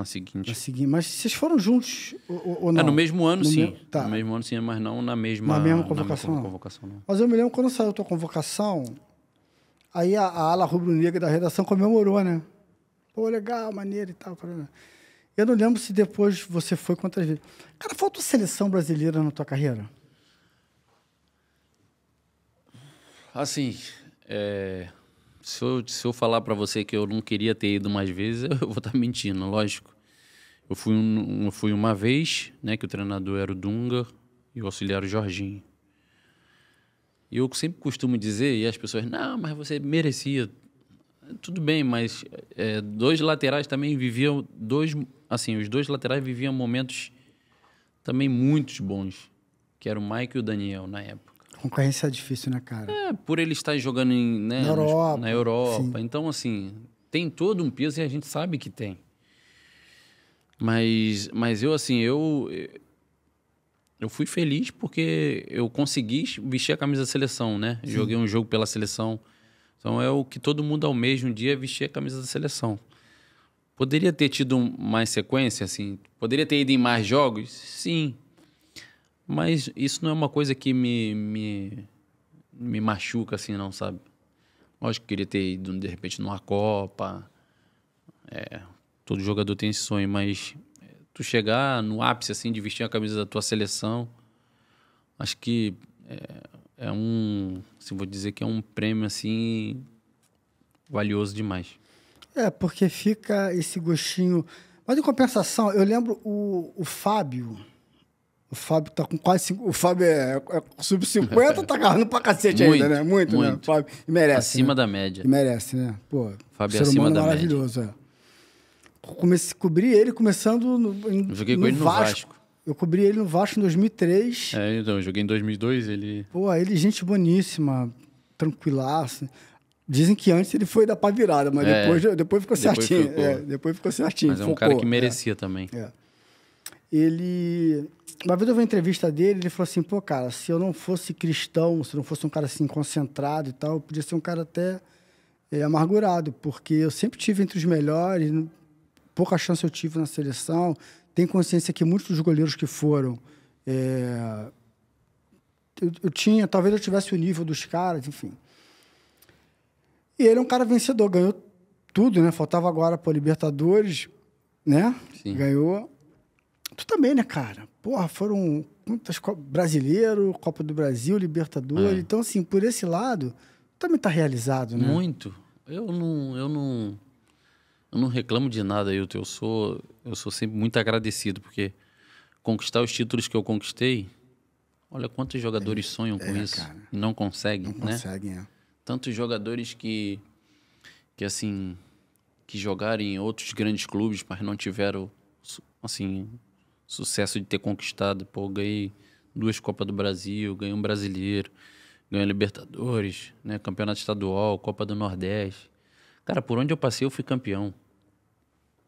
seguinte. Na seguinte. Mas vocês foram juntos ou não? No mesmo ano, sim. Tá. No mesmo ano, sim, mas não na mesma convocação. Não. Mas eu me lembro quando saiu a tua convocação, aí a ala rubro-negra da redação comemorou, né? Pô, legal, maneiro e tal. Eu não lembro se depois você foi quantas vezes. Cara, faltou seleção brasileira na tua carreira? Assim, se eu falar para você que eu não queria ter ido mais vezes, eu vou estar mentindo, lógico. Eu fui uma vez, né, que o treinador era o Dunga e o auxiliar o Jorginho. E eu sempre costumo dizer, e as pessoas, não, mas você merecia. Tudo bem, mas dois laterais também viviam, os dois laterais viviam momentos também muito bons, que era o Mike e o Daniel na época. Concorrência é difícil, né, cara? Por ele estar jogando na Europa. Sim. Então, assim, tem todo um peso e a gente sabe que tem. Mas eu, assim, eu fui feliz porque eu consegui vestir a camisa da seleção, né? Sim. Joguei um jogo pela seleção. Então é o que todo mundo almeja um dia, vestir a camisa da seleção. Poderia ter tido mais sequência, assim? Poderia ter ido em mais jogos? Sim. Mas isso não é uma coisa que me machuca, assim, não, sabe? Lógico que queria ter ido, de repente, numa Copa. Todo jogador tem esse sonho, mas tu chegar no ápice, assim, de vestir a camisa da tua seleção, acho que assim, vou dizer que é um prêmio, assim, valioso demais. Porque fica esse gostinho... Mas, em compensação, eu lembro o Fábio... O Fábio tá com quase... O Fábio é sub-50, tá agarrando pra cacete ainda, né? Muito, né? O Fábio, e merece, acima, né? Da média. E merece, né? Pô, Fábio é acima da maravilhoso, média. Comecei a cobrir ele começando eu joguei com ele no Vasco. Eu cobri ele no Vasco em 2003. Então, eu joguei em 2002, ele... Pô, ele gente boníssima, tranquilaço. Dizem que antes ele foi dar pra virada, mas depois ficou certinho. Depois ficou certinho. Mas é um cara que merecia também. Ele... Uma vez eu vi uma entrevista dele, ele falou assim, pô, cara, se eu não fosse cristão, se eu não fosse um cara assim concentrado e tal, eu podia ser um cara até amargurado, porque eu sempre tive entre os melhores, pouca chance eu tive na seleção. Tenho consciência que muitos dos goleiros que foram... eu tinha... Talvez eu tivesse o nível dos caras, enfim. E ele é um cara vencedor, ganhou tudo, né? Faltava agora para Libertadores, né? Sim. Ganhou. Tu também, né, cara? Porra, foram muitas brasileiro, Copa do Brasil, Libertadores. Então, assim, por esse lado, tu também tá realizado, né? Muito. Eu não reclamo de nada, Ailton. Eu sou sempre muito agradecido, porque conquistar os títulos que eu conquistei, olha quantos jogadores sonham com isso, cara, e não conseguem, né? Não conseguem, Tantos jogadores que assim, que jogaram em outros grandes clubes, mas não tiveram, assim, sucesso de ter conquistado. Pô, ganhei 2 Copas do Brasil, ganhei um Brasileiro, ganhei Libertadores, né? Campeonato Estadual, Copa do Nordeste. Cara, por onde eu passei, eu fui campeão.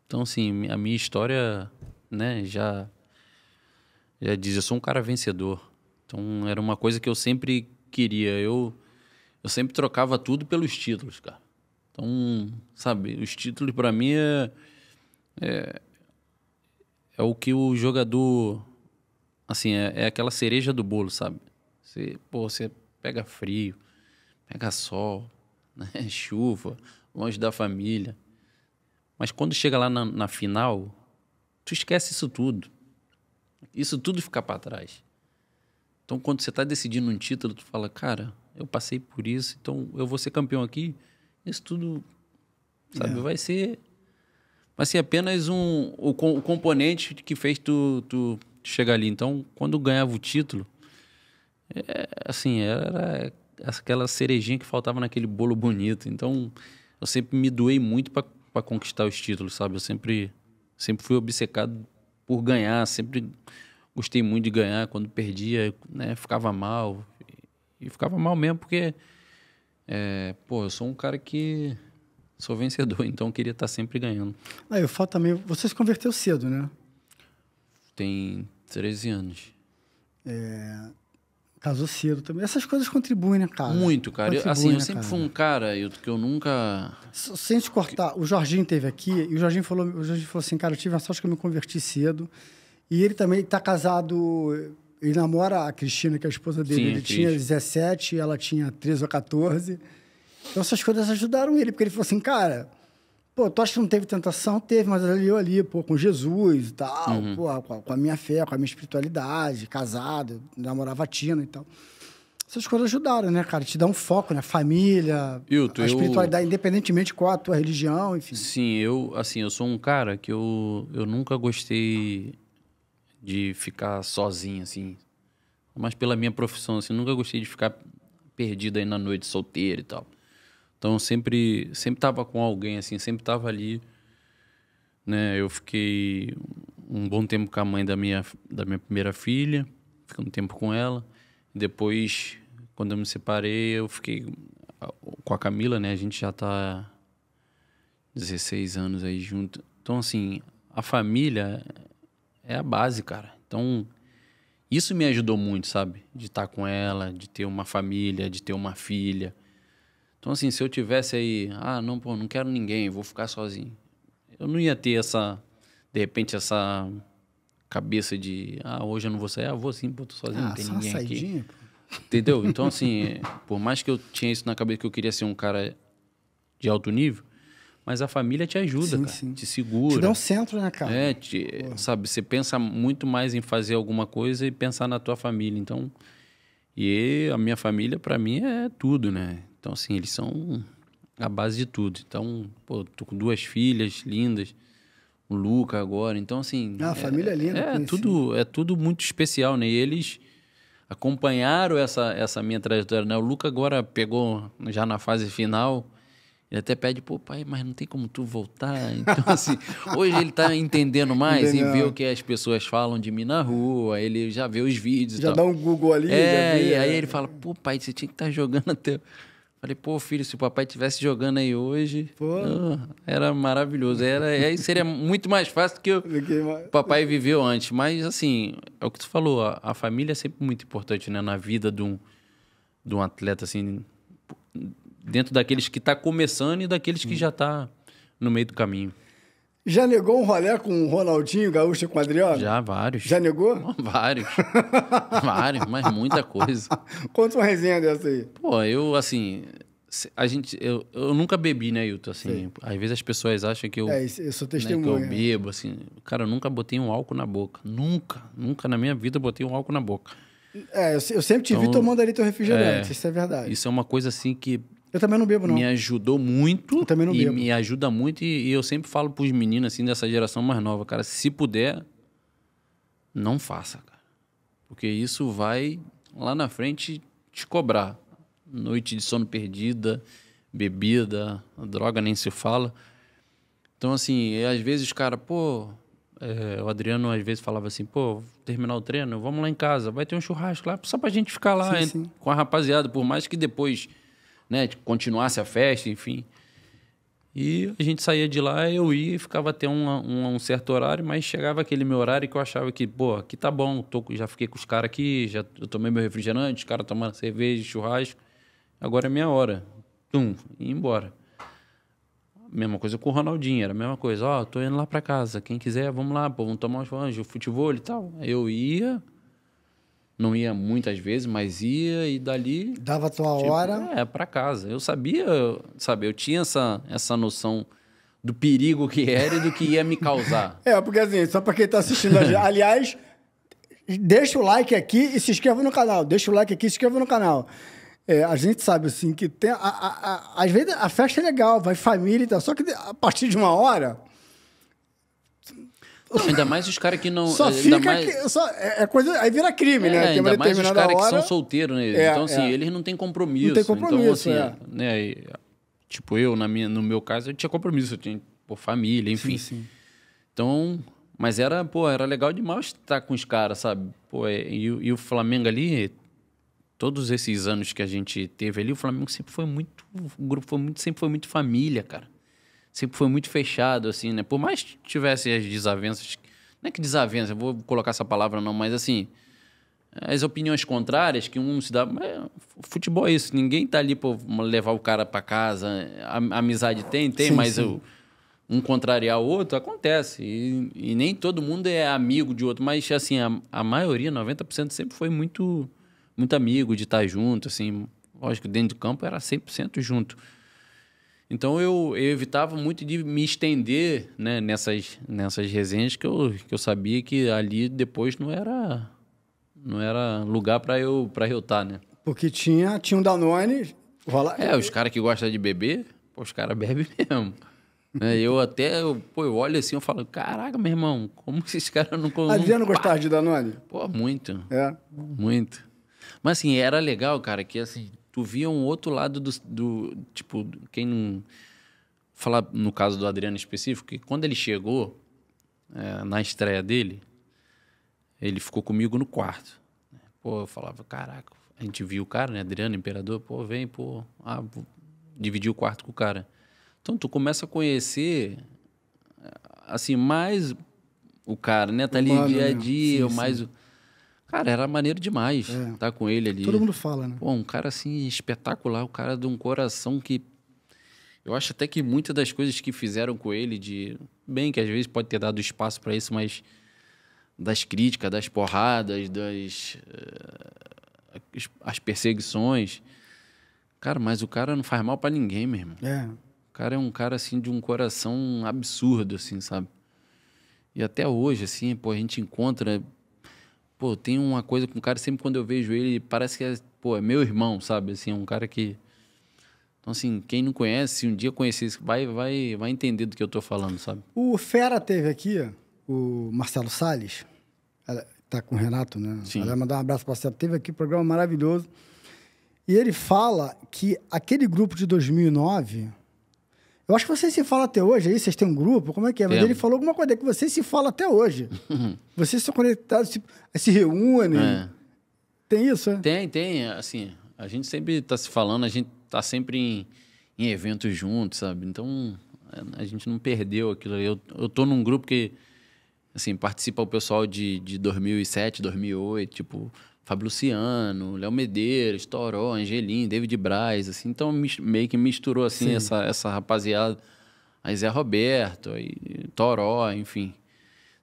Então, assim, a minha história, né, já diz, eu sou um cara vencedor. Então, era uma coisa que eu sempre queria. Eu sempre trocava tudo pelos títulos, cara. Então, sabe, os títulos para mim é o que o jogador, assim, é aquela cereja do bolo, sabe? Você pega frio, pega sol, né? Chuva, longe da família. Mas quando chega lá na final, tu esquece isso tudo. Isso tudo fica para trás. Então, quando você tá decidindo um título, tu fala, cara, eu passei por isso, então eu vou ser campeão aqui. Isso tudo, sabe, vai ser apenas o componente que fez tu chegar ali. Então, quando ganhava o título, assim, era aquela cerejinha que faltava naquele bolo bonito. Então, eu sempre me doei muito para conquistar os títulos, sabe? Eu sempre fui obcecado por ganhar, sempre gostei muito de ganhar. Quando perdia, né, ficava mal. E ficava mal mesmo porque, eu sou um cara que sou vencedor, então eu queria estar sempre ganhando. Eu falo também, você se converteu cedo, né? Tem 13 anos. Casou cedo também. Essas coisas contribuem, né, cara? Muito, cara. Eu sempre fui um cara que eu nunca... Sem te cortar, o Jorginho esteve aqui e o Jorginho falou assim, cara, eu tive a sorte que eu me converti cedo. E ele também está casado... Ele namora a Cristina, que é a esposa dele. Sim, ele tinha 17, ela tinha 13 ou 14. Então, essas coisas ajudaram ele, porque ele falou assim, cara, pô, tu acha que não teve tentação? Teve, mas eu ali, pô, com Jesus e tal, pô, com a minha fé, com a minha espiritualidade, casado, namorava a Tina e tal. Essas coisas ajudaram, né, cara? Te dá um foco, né? Família, a espiritualidade, independentemente qual a tua religião, enfim. Sim, eu sou um cara que eu nunca gostei de ficar sozinho, assim. Mas pela minha profissão, assim, nunca gostei de ficar perdido aí na noite, solteiro e tal. Então, eu sempre tava com alguém, assim, sempre tava ali, né? Eu fiquei um bom tempo com a mãe da minha primeira filha, fiquei um tempo com ela. Depois, quando eu me separei, eu fiquei com a Camila, né? A gente já tá 16 anos aí junto. Então, assim, a família é a base, cara. Então, isso me ajudou muito, sabe? De estar com ela, de ter uma família, de ter uma filha. Então, assim, se eu tivesse aí, não, pô, não quero ninguém, vou ficar sozinho. Eu não ia ter essa, de repente, essa cabeça de, hoje eu não vou sair, vou sim, pô, tô sozinho, não tem ninguém saidinha, aqui. Pô. Entendeu? Então, assim, por mais que eu tinha isso na cabeça que eu queria ser um cara de alto nível, mas a família te ajuda, cara, te segura. Te dá um centro, né, cara? Sabe, você pensa muito mais em fazer alguma coisa e pensar na tua família. Então, e a minha família, pra mim, é tudo, né? Então, assim, eles são a base de tudo. Então, pô, tô com 2 filhas lindas, o Luca agora. Então, assim... a família é linda. É tudo muito especial, né? E eles acompanharam essa minha trajetória, né? O Luca agora pegou, já na fase final, ele até pede, pô, pai, mas não tem como tu voltar? Então, assim, hoje ele tá entendendo mais e vê o que as pessoas falam de mim na rua, ele já vê os vídeos já e tal. dá um Google ali, e aí ele fala, pô, pai, você tinha que estar jogando até... Falei, pô, filho, se o papai estivesse jogando aí hoje, era maravilhoso. Aí seria muito mais fácil do que o papai viveu antes. Mas, assim, é o que tu falou, a família é sempre muito importante, né? Na vida de um atleta, assim, dentro daqueles que tá começando e daqueles que já tá no meio do caminho. Já negou um rolê com o Ronaldinho Gaúcho com o Adriano? Já, vários. Já negou? Vários. Vários, mas muita coisa. Conta uma resenha dessa aí. Pô, eu, assim... Eu nunca bebi, né, Hilton? Assim, às vezes as pessoas acham que eu sou testemunha. Né, que eu bebo, assim. Cara, eu nunca botei um álcool na boca. Nunca na minha vida botei um álcool na boca. Eu sempre te vi tomando ali teu refrigerante, isso é verdade. Isso é uma coisa, assim, que... Eu também não bebo, não. Me ajudou muito. Eu também não bebo. Me ajuda muito. E eu sempre falo pros meninos, assim, dessa geração mais nova, cara, se puder, não faça, cara. Porque isso vai, lá na frente, te cobrar. Noite de sono perdida, bebida, droga nem se fala. Então, assim, às vezes, cara, o Adriano às vezes falava assim, terminar o treino, vamos lá em casa, vai ter um churrasco lá, só pra gente ficar lá com a rapaziada, por mais que depois, né, continuasse a festa, enfim. E a gente saía de lá, eu ia e ficava até um certo horário, mas chegava aquele meu horário que eu achava que, aqui tá bom, já fiquei com os caras aqui, eu tomei meu refrigerante, os caras tomando cerveja, churrasco. Agora é minha hora. E embora. Mesma coisa com o Ronaldinho, era a mesma coisa. Tô indo lá pra casa. Quem quiser, vamos lá, vamos tomar uns fãs, futebol e tal. Eu ia, não ia muitas vezes, mas ia e dali... Dava a tua hora. Pra casa. Eu sabia, sabe, eu tinha essa noção do perigo que era e do que ia me causar. Porque assim, só pra quem tá assistindo, aliás, deixa o like aqui e se inscreva no canal. Deixa o like aqui e se inscreva no canal. A gente sabe, assim, que tem... às vezes a festa é legal, vai família e tal, só que a partir de uma hora... Não, ainda mais os caras que não... Só fica... coisa, aí vira crime, né? Tem ainda mais os caras que são solteiros, né? Então, assim, eles não têm compromisso. Não tem compromisso, então, assim, né? Tipo, eu, no meu caso, eu tinha compromisso, eu tinha família, enfim. Sim. Então... Mas era legal demais estar com os caras, sabe? E o Flamengo ali... Todos esses anos que a gente teve ali, o Flamengo sempre foi muito... O grupo sempre foi muito família, cara. Sempre foi muito fechado, assim, né? Por mais que tivesse as desavenças... Não é que desavença, eu vou colocar essa palavra não, mas assim... As opiniões contrárias que um se dá... Futebol é isso, ninguém tá ali pra levar o cara pra casa. A amizade tem, mas um contrariar o outro, acontece. E nem todo mundo é amigo de outro, mas assim, a maioria, 90%, sempre foi muito amigo de estar junto, assim, lógico, dentro do campo era 100% junto. Então eu evitava muito de me estender, né, nessas resenhas que eu sabia que ali depois não era lugar para eu estar, né? Porque tinha um Danone... os caras que gostam de beber, os caras bebem mesmo. Eu olho assim, eu falo, caraca, meu irmão, como que esses caras não... Adriano gostava de Danone? Muito. Muito. Mas, assim, era legal, cara, que, assim, tu via um outro lado tipo, quem não... Falar no caso do Adriano específico, que quando ele chegou, na estreia dele, ele ficou comigo no quarto. Eu falava, caraca, a gente viu o cara, né, Adriano, Imperador, vem, dividir o quarto com o cara. Então, tu começa a conhecer, assim, mais o cara, né? Tá ali Humano, dia a né? dia, Sim, mais... sim. Cara, era maneiro demais estar com ele ali. Todo mundo fala, né? Pô, um cara, assim, espetacular. O cara de um coração que... Eu acho até que muitas das coisas que fizeram com ele, bem, que às vezes pode ter dado espaço para isso, mas das críticas, das porradas, as perseguições. Cara, mas o cara não faz mal para ninguém, meu irmão. O cara é um cara, assim, de um coração absurdo, assim, sabe? E até hoje, assim, pô, a gente encontra... Pô, tem uma coisa com o cara, sempre quando eu vejo ele, parece que é meu irmão, sabe? Assim, é um cara que... Então, assim, quem não conhece, se um dia conhecer, vai entender do que eu tô falando, sabe? O Fera teve aqui, o Marcelo Salles, tá com o Renato, né? Sim. Ela vai mandar um abraço para você. Teve aqui um programa maravilhoso. E ele fala que aquele grupo de 2009... Eu acho que vocês se falam até hoje, aí vocês têm um grupo, como é que é? Mas ele falou alguma coisa, que vocês se falam até hoje. Vocês são conectados, se reúnem. Tem isso, né? Tem. Assim, a gente sempre tá se falando, a gente tá sempre em eventos juntos, sabe? Então, a gente não perdeu aquilo. Eu tô num grupo que, assim, participa o pessoal de 2007, 2008, tipo... Fábio Luciano, Léo Medeiros, Toró, Angelim, David Braz, assim. Então, meio que misturou, assim, essa rapaziada. Aí Zé Roberto, aí Toró, enfim.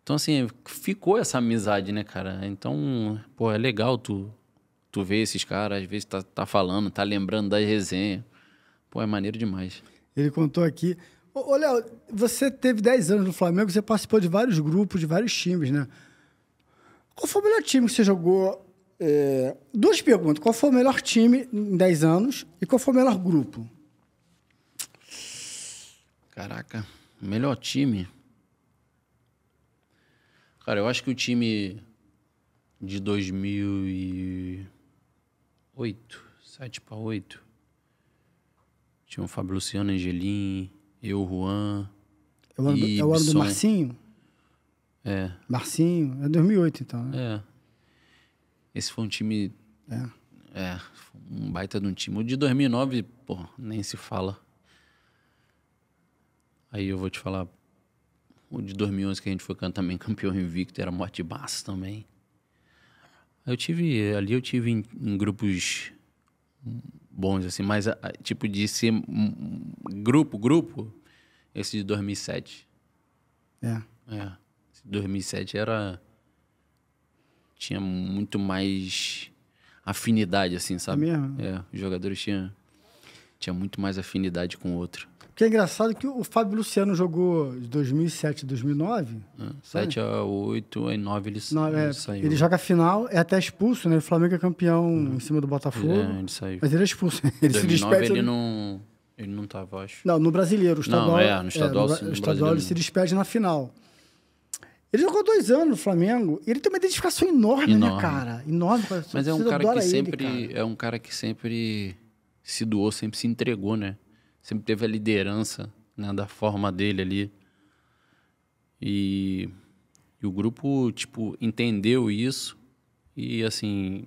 Então, assim, ficou essa amizade, né, cara? Então, pô, é legal tu ver esses caras, às vezes tá falando, tá lembrando da resenha. Pô, é maneiro demais. Ele contou aqui. Ô, Léo, você teve 10 anos no Flamengo, você participou de vários grupos, de vários times, né? Qual foi o melhor time que você jogou? Duas perguntas. Qual foi o melhor time em 10 anos e qual foi o melhor grupo? Caraca, melhor time? Cara, eu acho que o time de 2008, 7 para 8, tinha o Fábio Luciano, Angelim, eu, Juan, É o ano do Marcinho? Marcinho, é 2008 então, né? Esse foi um time... um baita de um time. O de 2009, pô, nem se fala. Aí eu vou te falar... O de 2011, que a gente foi também campeão invicto, era morte massa também. Eu tive em grupos bons, assim, mas tipo de ser grupo, esse de 2007. Esse de 2007 tinha muito mais afinidade, assim, sabe? É mesmo? Os jogadores tinham muito mais afinidade com o outro. Porque é engraçado que o Fábio Luciano jogou de 2007 a 2009. 7 a 8, aí 9 ele saiu. Ele joga a final, é até expulso, né? O Flamengo é campeão em cima do Botafogo. Ele saiu. Mas ele é expulso. Ele 2009 se despede. Ele não tava, acho. Não, no Brasileiro. O estadual, no estadual, sim. No estadual ele se despede na final. Ele jogou 2 anos no Flamengo e ele tem uma identificação enorme, né, cara? Enorme. Mas é um cara que sempre... É um cara que sempre se doou, sempre se entregou, né? Sempre teve a liderança, né, da forma dele ali. E o grupo, tipo, entendeu isso e, assim...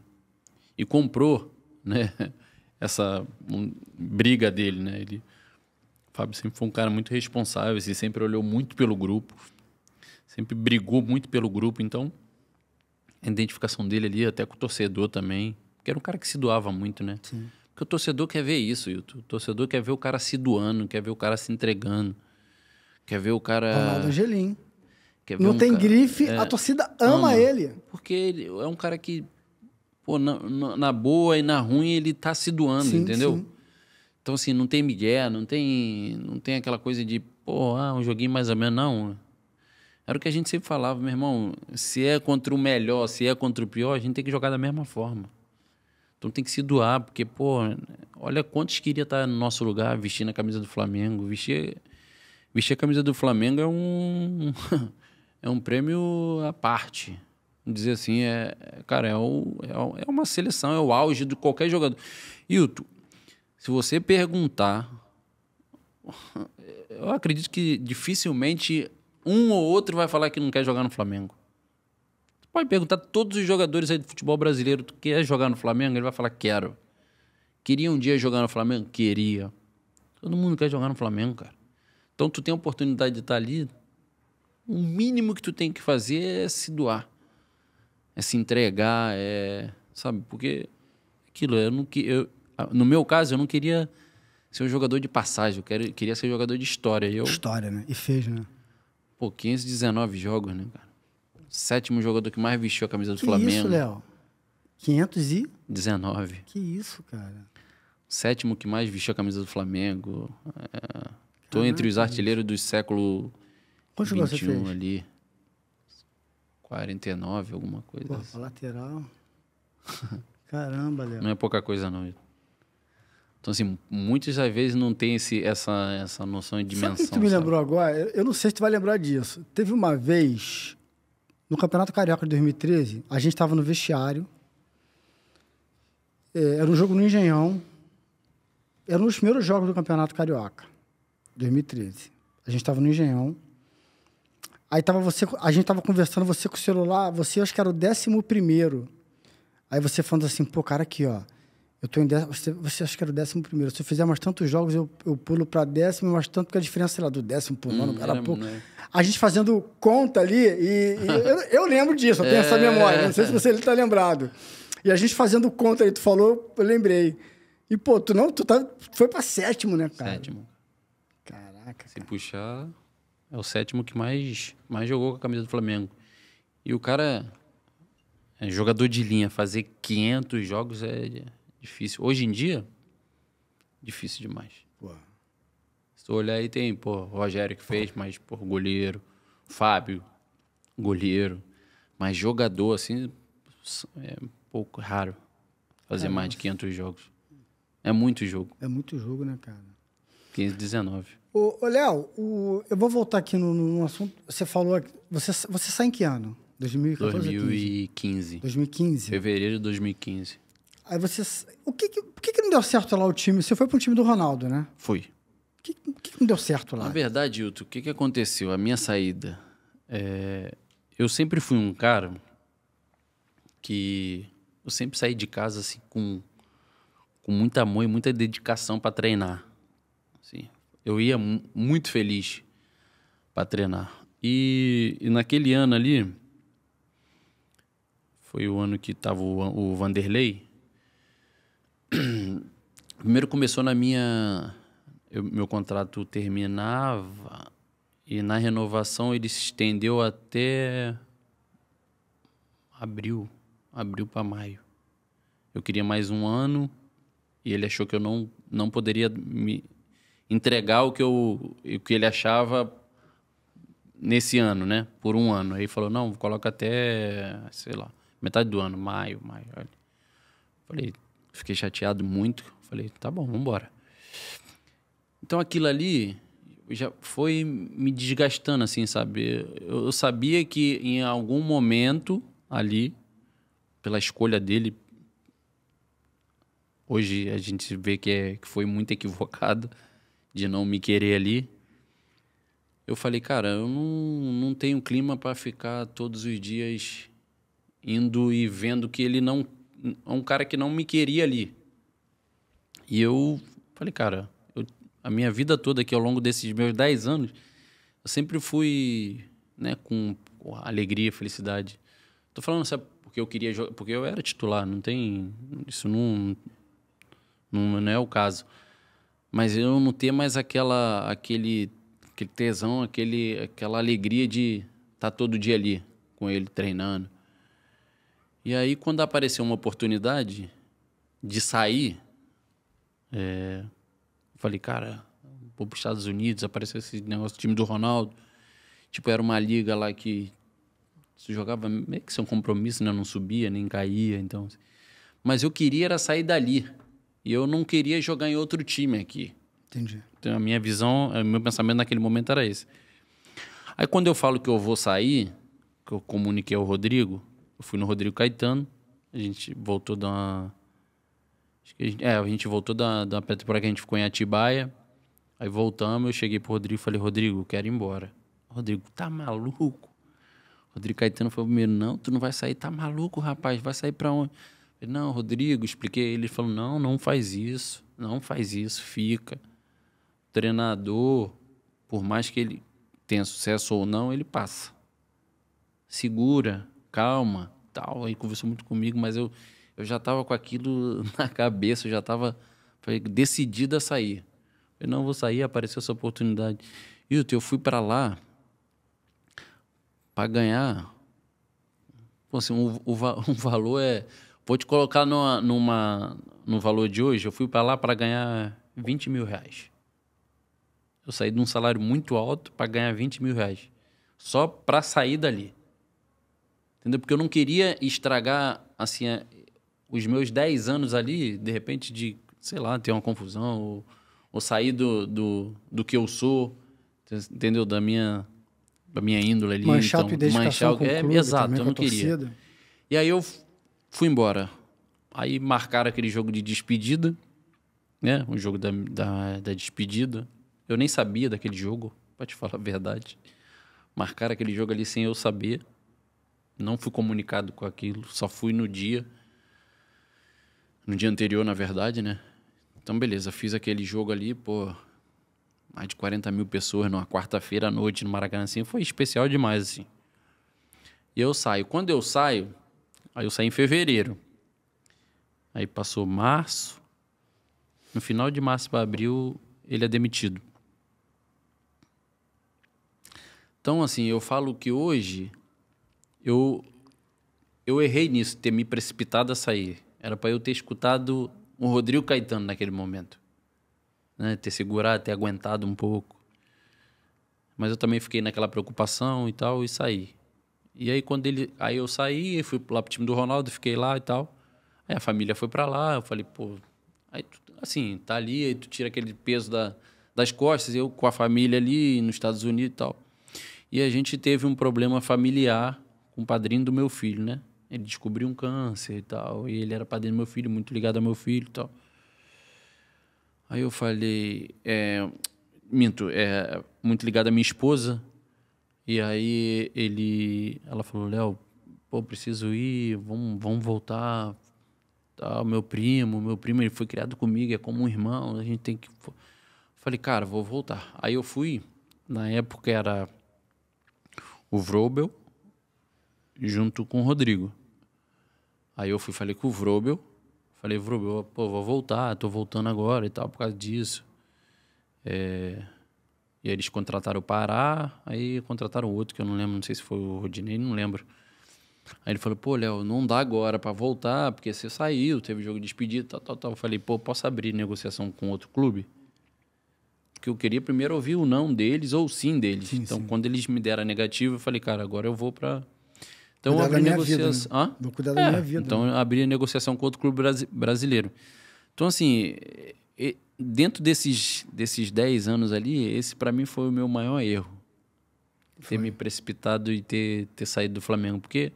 E comprou, né? Essa briga dele, né? O Fábio sempre foi um cara muito responsável, assim, sempre olhou muito pelo grupo. Sempre brigou muito pelo grupo, então a identificação dele ali, até com o torcedor também, porque era um cara que se doava muito, né? Sim. Porque o torcedor quer ver isso, Hilton. O torcedor quer ver o cara se doando, quer ver o cara se entregando, quer ver o cara... Ronaldo Angelim. Não tem grife, a torcida ama ele. Porque ele é um cara que, pô, na boa e na ruim, ele tá se doando, entendeu? Sim. Então, assim, não tem migué, não tem aquela coisa de, pô, um joguinho mais ou menos, não. Era o que a gente sempre falava, meu irmão, se é contra o melhor, se é contra o pior, a gente tem que jogar da mesma forma. Então tem que se doar, porque, pô, olha quantos queria estar no nosso lugar vestindo a camisa do Flamengo. Vestir a camisa do Flamengo é um prêmio à parte. Vamos dizer assim, cara, é uma seleção, é o auge de qualquer jogador. Hilton, se você perguntar, eu acredito que dificilmente um ou outro vai falar que não quer jogar no Flamengo. Você pode perguntar a todos os jogadores aí do futebol brasileiro, tu quer jogar no Flamengo? Ele vai falar, quero. Queria um dia jogar no Flamengo? Queria. Todo mundo quer jogar no Flamengo, cara. Então, tu tem a oportunidade de estar ali, o mínimo que tu tem que fazer é se doar. É se entregar, sabe? Porque aquilo, no meu caso, eu não queria ser um jogador de passagem, queria ser jogador de história. História, né? E fez, né? Pô, 519 jogos, né, cara? 7º jogador que mais vestiu a camisa do Flamengo. Que isso, Léo? 19. Que isso, cara? 7º que mais vestiu a camisa do Flamengo. Tô entre os artilheiros do século Quantos gols você 21 fez? ali. 49, alguma coisa. Pô, assim. lateral. Caramba, Léo. Não é pouca coisa, não. Então, assim, muitas das vezes não tem essa noção de dimensão. Sabe o que tu me lembrou agora? Eu não sei se tu vai lembrar disso. Teve uma vez, no Campeonato Carioca de 2013, a gente estava no vestiário. Era um jogo no Engenhão. Era um dos primeiros jogos do Campeonato Carioca, 2013. A gente estava no Engenhão. Aí a gente estava conversando, você com o celular, você acho que era o 11º. Aí você falando assim, pô, cara, aqui, ó. Eu tô em você acha que era o 11º. Se eu fizer mais tantos jogos, eu pulo para 10º, mais tanto, porque a diferença, sei lá, do 10º pro 9º, era pouco. Né? A gente fazendo conta ali, e eu lembro disso, eu tenho essa memória. Não sei se você está lembrado. E a gente fazendo conta aí, tu falou, eu lembrei. E, pô, tu foi para 7º, né, cara? 7º. Caraca. Se puxar, é o 7º que mais jogou com a camisa do Flamengo. E o cara é jogador de linha, fazer 500 jogos é difícil. Hoje em dia, difícil demais. Pô. Se tu olhar aí, tem, pô, o Rogério que fez, mas, pô, goleiro. Fábio, goleiro. Mas jogador, assim, é um pouco raro fazer mais de 500 jogos. É muito jogo. É muito jogo, né, cara? 15, 19. Ô, Léo, eu vou voltar aqui no assunto. Você falou, você sai em que ano? 2014 2015. 2015? Fevereiro de 2015. Aí por que não deu certo lá o time? Você foi para um time do Ronaldo, né? Foi. Por que não deu certo lá? Na verdade, Hilton, o que aconteceu? A minha saída. Eu sempre fui um cara que eu sempre saí de casa assim, com muito amor e muita dedicação para treinar. Assim, eu ia muito feliz para treinar. E naquele ano ali, foi o ano que estava o Vanderlei. Primeiro começou meu contrato terminava e na renovação ele se estendeu até abril para maio. Eu queria mais um ano e ele achou que eu não poderia me entregar o que ele achava nesse ano, né? Por um ano. Aí falou, não, coloca até, sei lá, metade do ano, maio. Olha. Falei, fiquei chateado muito. Falei, tá bom, vamos embora. Então aquilo ali já foi me desgastando, assim, sabe? Eu sabia que em algum momento ali, pela escolha dele, hoje a gente vê que foi muito equivocado de não me querer ali. Eu falei, cara, eu não tenho clima para ficar todos os dias indo e vendo que ele não... É um cara que não me queria ali. E eu falei, cara, a minha vida toda aqui, ao longo desses meus 10 anos, eu sempre fui, né, com alegria, felicidade. Tô falando, sabe, porque eu queria jogar, porque eu era titular, não tem... Isso não é o caso. Mas eu não ter mais aquele tesão, aquela alegria de estar todo dia ali com ele treinando. E aí, quando apareceu uma oportunidade de sair, eu falei, cara, vou para os Estados Unidos, apareceu esse negócio do time do Ronaldo. Tipo, era uma liga lá que se jogava meio que sem um compromisso, né? Não subia, nem caía, então... Mas eu queria era sair dali. E eu não queria jogar em outro time aqui. Entendi. Então, a minha visão, o meu pensamento naquele momento era esse. Aí, quando eu falo que eu vou sair, que eu comuniquei ao Rodrigo, eu fui no Rodrigo Caetano, a gente voltou a gente voltou da pré-temporada que a gente ficou em Atibaia. Aí voltamos, eu cheguei pro Rodrigo e falei, Rodrigo, eu quero ir embora. Rodrigo, tá maluco? Rodrigo Caetano foi o primeiro, não, tu não vai sair, tá maluco, rapaz, vai sair pra onde? Eu falei, não, Rodrigo, expliquei. Ele falou, não faz isso, fica. O treinador por mais que ele tenha sucesso ou não, ele passa. Segura, calma, tal. Aí conversou muito comigo, mas eu já estava com aquilo na cabeça, eu já estava decidido a sair. Eu não vou sair, apareceu essa oportunidade. E eu fui para lá para ganhar. Pô, assim, um valor é... Vou te colocar no valor de hoje. Eu fui para lá para ganhar 20 mil reais. Eu saí de um salário muito alto para ganhar 20 mil reais. Só para sair dali. Entendeu? Porque eu não queria estragar assim, os meus 10 anos ali, de repente, de, sei lá, ter uma confusão, ou sair do que eu sou, entendeu? Da minha índole ali. Manchar então, tua dedicação com o clube, exato, também, eu com a não queria. torcida. E aí eu fui embora. Aí marcaram aquele jogo de despedida, né? Um jogo da despedida. Eu nem sabia daquele jogo, pra te falar a verdade. Marcaram aquele jogo ali sem eu saber. Não fui comunicado com aquilo, só fui no dia anterior, na verdade, né? Então, beleza, fiz aquele jogo ali, pô, mais de 40 mil pessoas numa quarta-feira à noite no Maracanã, assim, foi especial demais, assim. E eu saio. Quando eu saio, aí eu saí em fevereiro. Aí passou março, no final de março para abril, ele é demitido. Então, assim, eu falo que hoje... Eu errei nisso, ter me precipitado a sair. Era para eu ter escutado o Rodrigo Caetano naquele momento. Né? Ter segurado, ter aguentado um pouco. Mas eu também fiquei naquela preocupação e tal, e saí. E aí, aí eu saí, fui lá pro time do Ronaldo, fiquei lá e tal. Aí a família foi para lá, eu falei, pô... Aí, assim, tá ali, aí tu tira aquele peso das costas, eu com a família ali nos Estados Unidos e tal. E a gente teve um problema familiar com o padrinho do meu filho, né? Ele descobriu um câncer e tal. E ele era padrinho do meu filho, muito ligado ao meu filho e tal. Aí eu falei... muito ligado à minha esposa. E aí ela falou, Léo, pô, preciso ir, vamos voltar. Tá, meu primo, ele foi criado comigo, é como um irmão, a gente tem que... Falei, cara, vou voltar. Aí eu fui, na época era o Vrobel, junto com o Rodrigo. Aí eu falei com o Vrobel, pô, vou voltar, tô voltando agora e tal, por causa disso. E eles contrataram o Pará, aí contrataram outro, que eu não lembro, não sei se foi o Rodinei, não lembro. Aí ele falou, pô, Léo, não dá agora pra voltar, porque você saiu, teve jogo de despedida, tal. Eu falei, pô, posso abrir negociação com outro clube? Porque eu queria primeiro ouvir o não deles ou o sim deles. Sim, então, quando eles me deram a negativa, eu falei, cara, agora eu vou pra... Então, eu abri negociação... Né? Vou cuidar da minha vida. Então, eu abri a negociação com outro clube brasileiro. Então, assim, dentro desses 10 anos ali, esse pra mim foi o meu maior erro. Ter me precipitado e ter saído do Flamengo. Porque...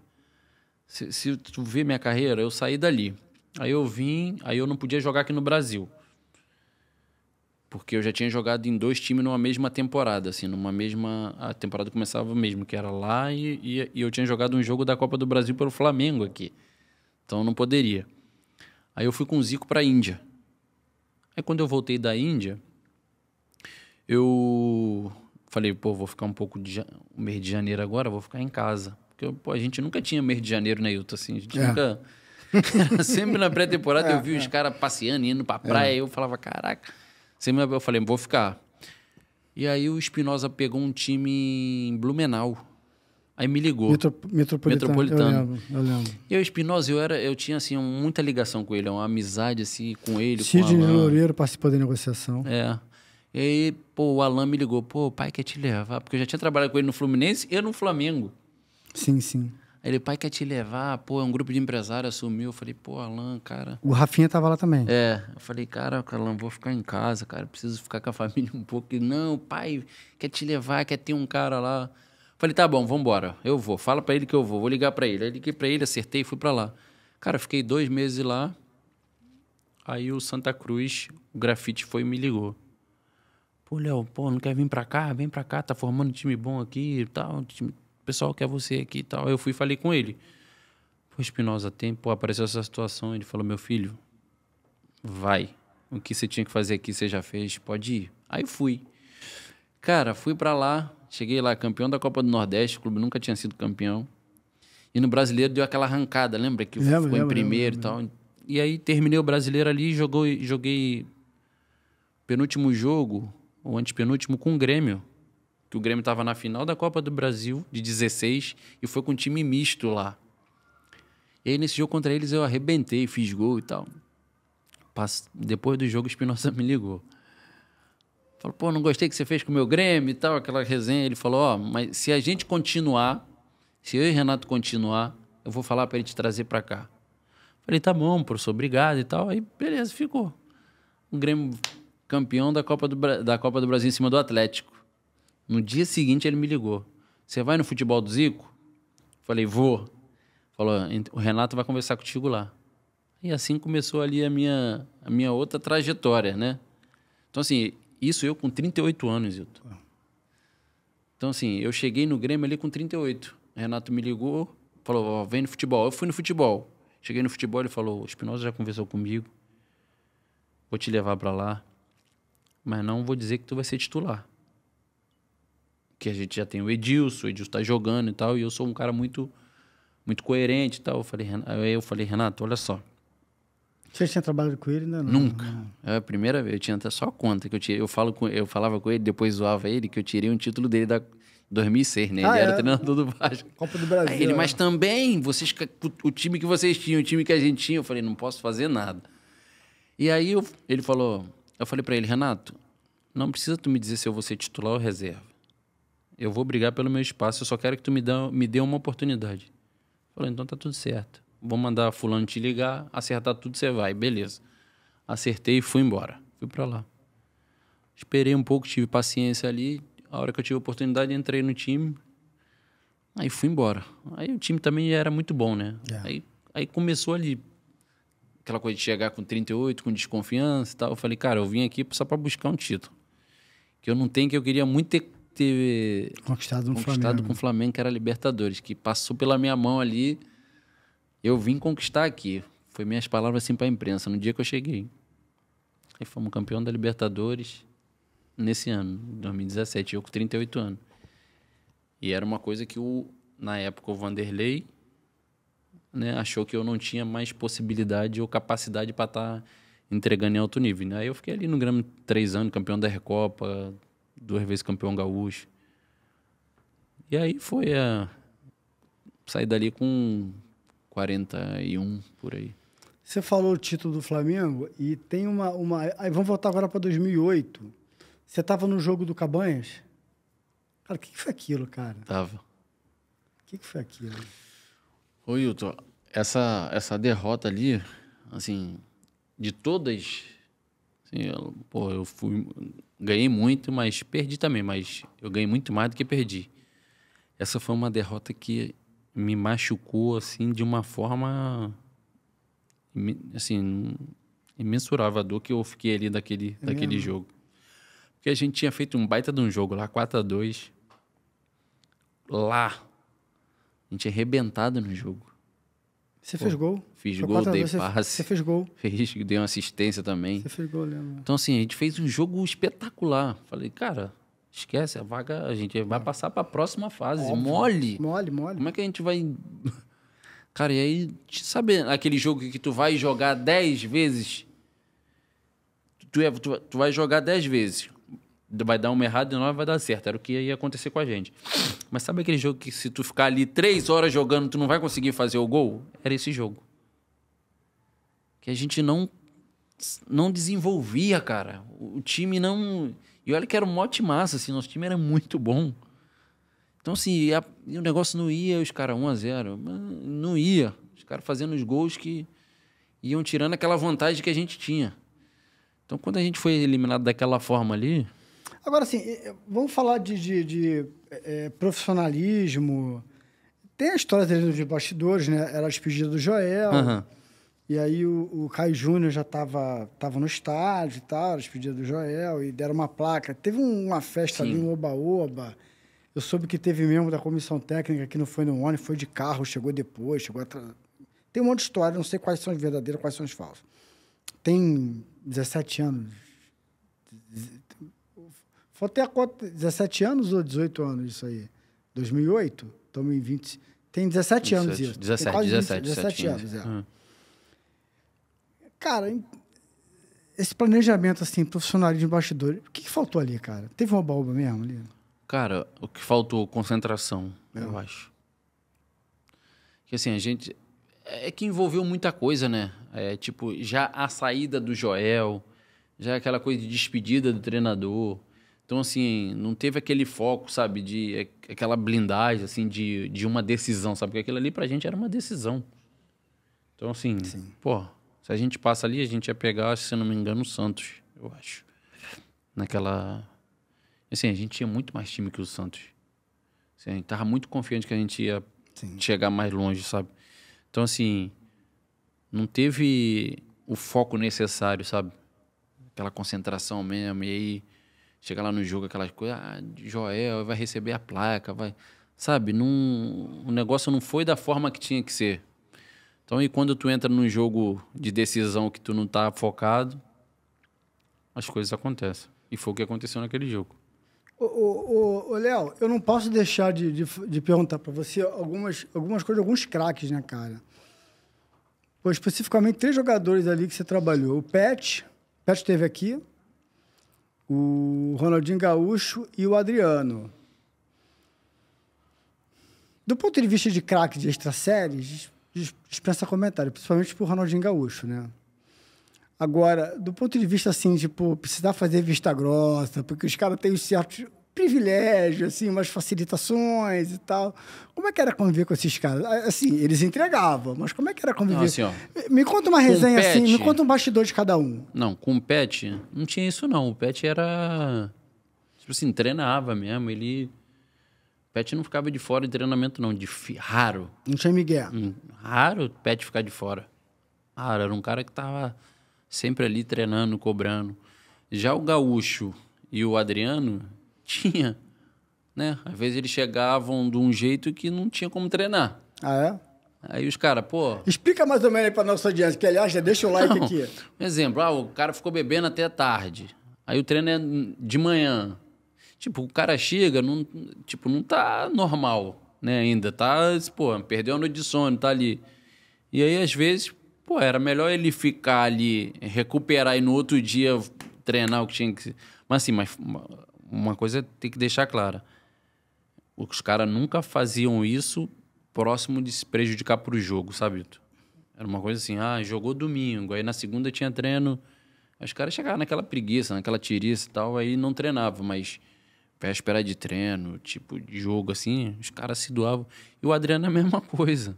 Se tu vê minha carreira, eu saí dali. Aí eu vim, aí eu não podia jogar aqui no Brasil. Porque eu já tinha jogado em 2 times numa mesma temporada, assim, numa mesma... A temporada começava mesmo, que era lá, e eu tinha jogado um jogo da Copa do Brasil pelo Flamengo aqui. Então eu não poderia. Aí eu fui com o Zico pra Índia. Aí quando eu voltei da Índia, eu falei, pô, vou ficar o mês de janeiro agora, vou ficar em casa. Porque, pô, a gente nunca tinha mês de janeiro, né, Hilton? Assim, a gente nunca... Sempre na pré-temporada eu vi os caras passeando, indo pra praia, eu falava, caraca. Sempre eu falei, vou ficar. E aí o Espinosa pegou um time em Blumenau. Aí me ligou. Metropolitano. Eu lembro. E o Espinosa, eu tinha, assim, muita ligação com ele, uma amizade, assim, com ele, Sidney com o Alan. Loureiro participou da negociação. E aí, pô, o Alan me ligou, pô, o pai quer te levar, porque eu já tinha trabalhado com ele no Fluminense e no Flamengo. Sim. Aí ele, pai quer te levar, pô, é um grupo de empresários, assumiu. Eu falei, pô, Alan, cara... O Rafinha tava lá também. Eu falei, cara, Alan, vou ficar em casa, cara, preciso ficar com a família um pouco. E, não, pai quer te levar, quer ter um cara lá. Eu falei, tá bom, vambora, eu vou, fala pra ele que eu vou ligar pra ele. Aí liguei pra ele, acertei e fui pra lá. Cara, eu fiquei 2 meses lá, aí o Santa Cruz, o Grafite foi e me ligou. Pô, Léo, pô, não quer vir pra cá? Vem pra cá, tá formando um time bom aqui e tal, o pessoal quer você aqui e tal. Aí eu fui e falei com ele. Pô, Espinosa, apareceu essa situação. Ele falou, meu filho, vai. O que você tinha que fazer aqui, você já fez, pode ir. Aí eu fui. Cara, fui pra lá, cheguei lá, campeão da Copa do Nordeste, o clube nunca tinha sido campeão. E no Brasileiro deu aquela arrancada, lembra? Que ficou em primeiro e tal. E aí terminei o Brasileiro ali e joguei penúltimo jogo, ou antepenúltimo, com o Grêmio. Que o Grêmio tava na final da Copa do Brasil, de 16, e foi com um time misto lá. E aí nesse jogo contra eles eu arrebentei, fiz gol e tal. Depois do jogo o Espinosa me ligou. Falou, pô, não gostei que você fez com o meu Grêmio e tal, aquela resenha. Ele falou, ó, mas se a gente continuar, se eu e o Renato continuar, eu vou falar para ele te trazer para cá. Falei, tá bom, professor, obrigado e tal. Aí, beleza, ficou. O Grêmio campeão da Copa do Brasil em cima do Atlético. No dia seguinte ele me ligou. Você vai no futebol do Zico? Falei, vou. Falou, o Renato vai conversar contigo lá. E assim começou ali a minha outra trajetória, né? Então, assim, isso eu com 38 anos, Hilton. Então, assim, eu cheguei no Grêmio ali com 38. O Renato me ligou, falou, ó, vem no futebol. Eu fui no futebol. Cheguei no futebol, ele falou, o Espinosa já conversou comigo, vou te levar pra lá, mas não vou dizer que tu vai ser titular. Que a gente já tem o Edilson tá jogando e tal, e eu sou um cara muito, muito coerente e tal. Aí eu falei, Renato, olha só. Você tinha trabalhado com ele, né? Nunca. É a primeira vez. Eu tinha até só conta que eu tirei. Eu falava com ele, depois zoava ele, que eu tirei um título dele da 2006, né? Ele era treinador do Vasco. Copa do Brasil. Aí ele, mas também, o time que vocês tinham, o time que a gente tinha, eu falei, não posso fazer nada. E aí eu falei pra ele, Renato, não precisa tu me dizer se eu vou ser titular ou reserva. Eu vou brigar pelo meu espaço, eu só quero que tu me dê uma oportunidade. Eu falei, então tá tudo certo. Vou mandar fulano te ligar, acertar tudo, você vai. Beleza. Acertei e fui embora. Fui pra lá. Esperei um pouco, tive paciência ali. A hora que eu tive a oportunidade, entrei no time. Aí fui embora. Aí o time também era muito bom, né? Aí começou ali aquela coisa de chegar com 38, com desconfiança e tal. Eu falei, cara, eu vim aqui só pra buscar um título. Que eu não tenho, que eu queria muito ter conquistado com o Flamengo, que era Libertadores. Que passou pela minha mão ali. Eu vim conquistar aqui. Foi minhas palavras assim pra imprensa, no dia que eu cheguei. Aí fomos campeão da Libertadores nesse ano, 2017, eu com 38 anos. E era uma coisa que, na época, o Vanderlei, né, achou que eu não tinha mais possibilidade ou capacidade para estar entregando em alto nível. Né? Aí eu fiquei ali no Grêmio 3 anos, campeão da Recopa, 2 vezes campeão gaúcho. E aí foi sair dali com 41, por aí. Você falou o título do Flamengo e tem uma... Aí vamos voltar agora para 2008. Você estava no jogo do Cabanhas? Cara, o que foi aquilo, cara? Tava. O que foi aquilo? Ô, Hilton, essa derrota ali, assim, de todas... Assim, eu ganhei muito, mas perdi também. Mas eu ganhei muito mais do que perdi. Essa foi uma derrota que me machucou, assim, de uma forma... assim, imensurável a dor que eu fiquei ali daquele jogo. Porque a gente tinha feito um baita de um jogo lá, 4-2. Lá. A gente tinha arrebentado no jogo. Você fez gol? Fiz gol, dei passe. Você fez gol? Dei uma assistência também. Você fez gol, lembro. Então, assim, a gente fez um jogo espetacular. Falei, cara, esquece, a vaga, a gente vai passar para a próxima fase. Óbvio. Mole. Mole. Como é que a gente vai... Cara, e aí, sabe aquele jogo que tu vai jogar 10 vezes? Tu vai jogar 10 vezes. Vai dar uma errada e não vai dar certo. Era o que ia acontecer com a gente. Mas sabe aquele jogo que se tu ficar ali 3 horas jogando, tu não vai conseguir fazer o gol? Era esse jogo. Que a gente não desenvolvia, cara. O time não... E olha que era um mote massa, assim. Nosso time era muito bom. Então, assim, o negócio não ia, os caras 1-0. Não ia. Os caras fazendo os gols que iam tirando aquela vantagem que a gente tinha. Então, quando a gente foi eliminado daquela forma ali... Agora, assim, vamos falar de profissionalismo. Tem a história dele de bastidores, né? Era a despedida do Joel. Uhum. E aí o Caio Júnior já estava no estádio e tal, a despedida do Joel, e deram uma placa. Teve uma festa ali, um oba-oba. Eu soube que teve membro da comissão técnica que não foi no ônibus, foi de carro, chegou depois, Tem um monte de história, não sei quais são as verdadeiras, quais são as falsas. Tem 17 anos. Faltei a conta, 17 anos ou 18 anos isso aí? 2008? Estamos em 20... Tem 17 anos isso. 17 anos, Cara, esse planejamento, assim, profissionalismo de bastidor, o que faltou ali, cara? Teve uma baúba mesmo ali? Cara, o que faltou, concentração, eu acho. Que assim, a gente... É que envolveu muita coisa, né? Tipo, já a saída do Joel, já aquela coisa de despedida do treinador. Então, assim, não teve aquele foco, sabe? Aquela blindagem, assim, de uma decisão, sabe? Porque aquilo ali pra gente era uma decisão. Então, assim, pô, se a gente passa ali, a gente ia pegar, se não me engano, o Santos, eu acho. Naquela... Assim, a gente tinha muito mais time que o Santos. Assim, a gente tava muito confiante que a gente ia chegar mais longe, sabe? Então, assim, não teve o foco necessário, sabe? Aquela concentração mesmo, e aí chega lá no jogo, aquelas coisas, Joel vai receber a placa, vai... Sabe? O negócio não foi da forma que tinha que ser. Então, e quando tu entra num jogo de decisão que tu não tá focado, as coisas acontecem. E foi o que aconteceu naquele jogo. Ô, Léo, eu não posso deixar de perguntar para você algumas coisas, alguns craques, né, cara? Pô, especificamente 3 jogadores ali que você trabalhou. O Pet esteve aqui, o Ronaldinho Gaúcho e o Adriano. Do ponto de vista de craque de extra-séries, dispensa comentário, principalmente pro Ronaldinho Gaúcho, né? Agora, do ponto de vista, assim, tipo, precisar fazer vista grossa, porque os caras têm certos privilégios, assim, umas facilitações e tal. Como é que era conviver com esses caras? Assim, eles entregavam, mas como é que era conviver? Não, assim, ó, me conta uma resenha assim, me conta um bastidor de cada um. Não, com o Pet, não tinha isso não. O Pet era, tipo assim, treinava mesmo, O Pet não ficava de fora de treinamento não, raro. Não tinha Miguel. Raro o Pet ficar de fora. Raro, era um cara que tava sempre ali treinando, cobrando. Já o Gaúcho e o Adriano tinha, né? Às vezes eles chegavam de um jeito que não tinha como treinar. Ah, é? Aí os caras, pô... Explica mais ou menos aí pra nossa audiência, que aliás, já deixa o like aqui. Um exemplo, o cara ficou bebendo até tarde. Aí o treino é de manhã. Tipo, o cara chega, não tá normal, né? Ainda tá, pô, perdeu a noite de sono, tá ali. E aí, às vezes, pô, era melhor ele ficar ali, recuperar e no outro dia treinar o que tinha que ser. Mas assim, uma coisa tem que deixar clara. Os caras nunca faziam isso próximo de se prejudicar pro jogo, sabe? Era uma coisa assim, jogou domingo, aí na segunda tinha treino. Aí os caras chegavam naquela preguiça, naquela tiriça e tal, aí não treinavam, mas véspera de treino, tipo de jogo assim, os caras se doavam. E o Adriano é a mesma coisa.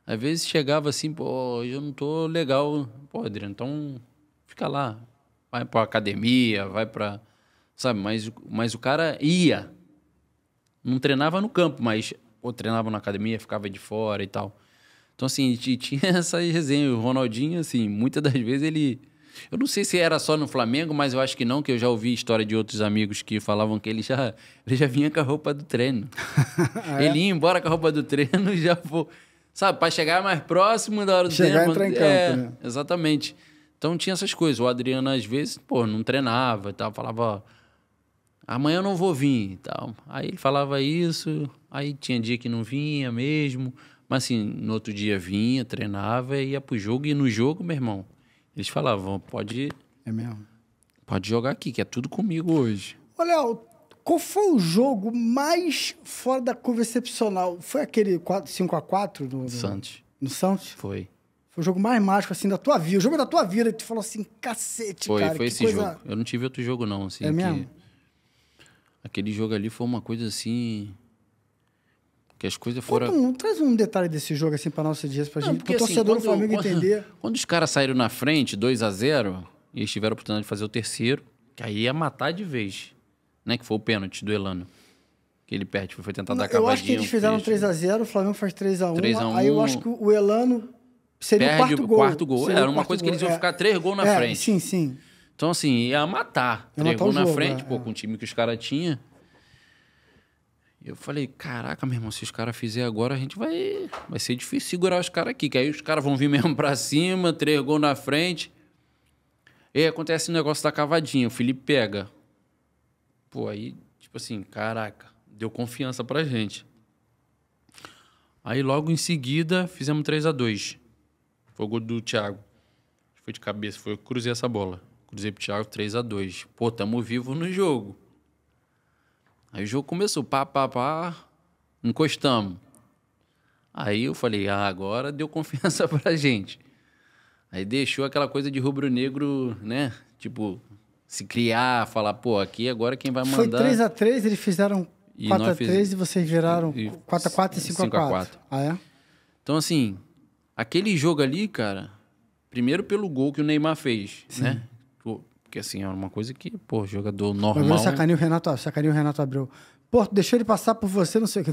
Às vezes chegava assim, pô, eu não tô legal. Pô, Adriano, então fica lá. Vai pra academia, vai pra... Sabe, mas o cara ia. Não treinava no campo, mas treinava na academia, ficava de fora e tal. Então, assim, tinha essa resenha. O Ronaldinho, assim, muitas das vezes ele... Eu não sei se era só no Flamengo, mas eu acho que não, que eu já ouvi história de outros amigos que falavam que ele já vinha com a roupa do treino. Ele ia embora com a roupa do treino e já foi... Sabe, para chegar mais próximo da hora do treino. Chegar e entrar em campo, né? Exatamente. Então tinha essas coisas. O Adriano, às vezes, não treinava e tal. Falava, amanhã eu não vou vir e tal. Aí ele falava isso, aí tinha dia que não vinha mesmo. Mas assim, no outro dia vinha, treinava e ia pro jogo. E no jogo, meu irmão, eles falavam, pode... É mesmo? Pode jogar aqui, que é tudo comigo hoje. Ô, Léo, qual foi o jogo mais fora da curva excepcional? Foi aquele 5x4 no Santos. No Santos? Foi. Foi o jogo mais mágico, assim, da tua vida. O jogo da tua vida, que tu falou assim, cacete, cara. Foi esse jogo. Eu não tive outro jogo, não. Assim, mesmo? Aquele jogo ali foi uma coisa assim... Que as coisas foram... Traz um detalhe desse jogo, assim, pra nossa audiência, pra gente, pro assim, torcedor do Flamengo entender. Quando os caras saíram na frente, 2-0, e eles tiveram a oportunidade de fazer o terceiro, que aí ia matar de vez, né? Que foi o pênalti do Elano. Que ele perde, foi tentar dar cavadinha. Eu acho que eles fizeram 3-0, o Flamengo faz 3-1. 3-1. Aí eu acho que o Elano seria perde o quarto gol. Era uma coisa que eles iam ficar 3 gols na frente. Sim, sim. Então, assim, ia matar. 3 gols na frente, com o time que os caras tinham. Eu falei, caraca, meu irmão, se os caras fizerem agora, a gente vai ser difícil segurar os caras aqui, que aí os caras vão vir mesmo pra cima, 3 gols na frente. E aí acontece o negócio da cavadinha, o Felipe pega. Pô, aí, tipo assim, caraca, deu confiança pra gente. Aí logo em seguida fizemos 3-2. Foi o gol do Thiago. Foi de cabeça, eu cruzei essa bola. Cruzei pro Thiago 3-2. Pô, tamo vivo no jogo. Aí o jogo começou, pá, encostamos. Aí eu falei, agora deu confiança pra gente. Aí deixou aquela coisa de rubro-negro, né? Tipo, se criar, falar, pô, aqui agora quem vai mandar... Foi 3-3, eles fizeram 4-3 e vocês viraram 4-4 e 5-4. Ah, é? Então, assim, aquele jogo ali, cara, primeiro pelo gol que o Neymar fez, né? Porque, assim, é uma coisa que, pô, jogador normal... Mas sacaninho o Renato Abreu. Pô, deixou ele passar por você, não sei o que.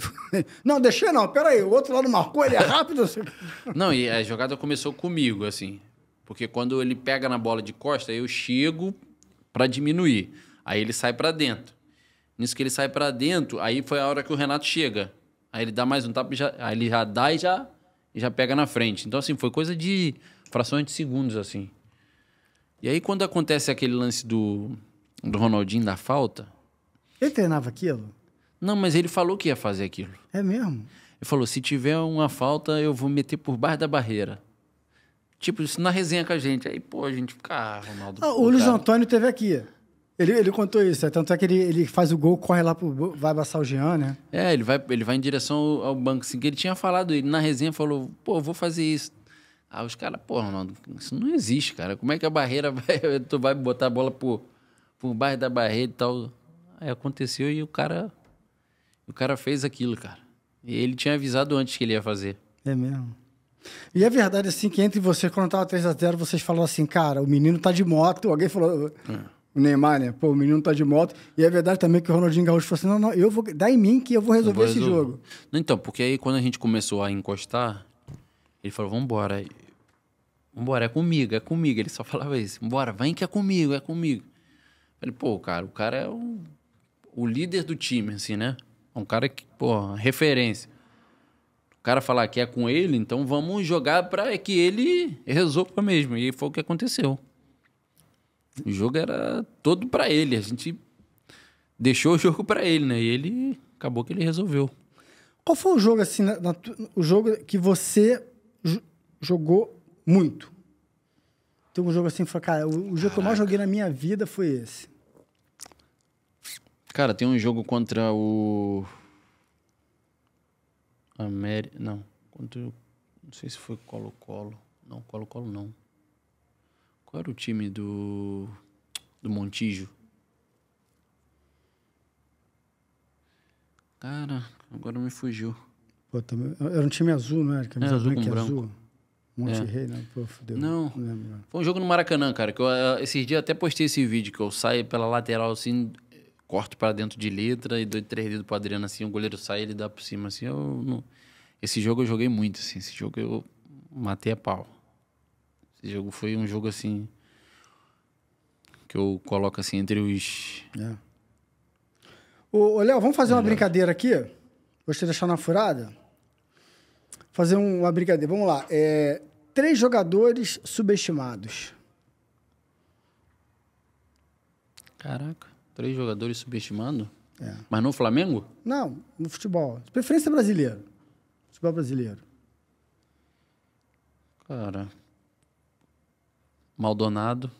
Não, deixei não, peraí, o outro lá não marcou, ele é rápido, não sei o que. Não, e a jogada começou comigo, assim. Porque quando ele pega na bola de costa, eu chego pra diminuir. Aí ele sai pra dentro. Nisso que ele sai pra dentro, aí foi a hora que o Renato chega. Aí ele dá mais um tapa, aí ele já dá e já pega na frente. Então, assim, foi coisa de frações de segundos, assim. E aí, quando acontece aquele lance do Ronaldinho da falta... Ele treinava aquilo? Não, mas ele falou que ia fazer aquilo. É mesmo? Ele falou, se tiver uma falta, eu vou meter por baixo da barreira. Tipo, isso na resenha com a gente. Aí, pô, a gente fica, Ronaldo... O Luiz Antônio teve aqui. Ele contou isso. Tanto é que ele faz o gol, corre lá, vai abraçar o Jean, né? É, ele vai em direção ao banco. Assim, que ele tinha falado, ele na resenha falou, pô, eu vou fazer isso. Aí os caras, pô, Ronaldo, isso não existe, cara. Como é que a barreira tu vai botar a bola por baixo da barreira e tal? Aí aconteceu e o cara fez aquilo, cara. E ele tinha avisado antes que ele ia fazer. É mesmo. E é verdade, assim, que entre vocês, quando tava 3-0, vocês falaram assim, cara, o menino tá de moto. Alguém falou, o Neymar, né? Pô, o menino tá de moto. E é verdade também que o Ronaldinho Gaúcho falou assim, não, eu vou, dá em mim que eu vou resolver esse jogo. Não, então, porque aí quando a gente começou a encostar, ele falou, vambora, é comigo. Ele só falava isso, vambora, vem que é comigo. Eu falei, pô, cara, o cara é o líder do time, assim, né? É um cara que, pô, referência. O cara falar que é com ele, então vamos jogar para que ele resolva mesmo. E foi o que aconteceu. O jogo era todo para ele. A gente deixou o jogo para ele, né? E ele acabou que ele resolveu. Qual foi o jogo, assim, o jogo que você jogou muito? Tem um jogo assim que foi, cara, o jogo que eu mais joguei na minha vida foi esse. Cara, tem um jogo contra o... Não, não sei se foi Colo-Colo. Não, Colo-Colo não. Qual era o time do Montijo? Cara, agora me fugiu. Pô, também, era um time azul, não era? Camisa azul branca com branco. azul. Monte Rei, né? Pô, fudeu. Não lembro. Foi um jogo no Maracanã, cara. Que esses dias até postei esse vídeo, que eu saio pela lateral assim, corto pra dentro de letra e dou 3 dedos pro Adriano assim, o goleiro sai e ele dá por cima assim. Esse jogo eu joguei muito, assim. Esse jogo eu matei a pau. Esse jogo foi um jogo, assim, que eu coloco, assim, entre os... Ô, Léo, vamos fazer uma brincadeira aqui? Gostei de deixar na furada? Fazer uma brincadeira. Vamos lá. 3 jogadores subestimados. Caraca, 3 jogadores subestimando? É. Mas no Flamengo? Não, no futebol. De preferência brasileiro. Futebol brasileiro. Cara... Maldonado,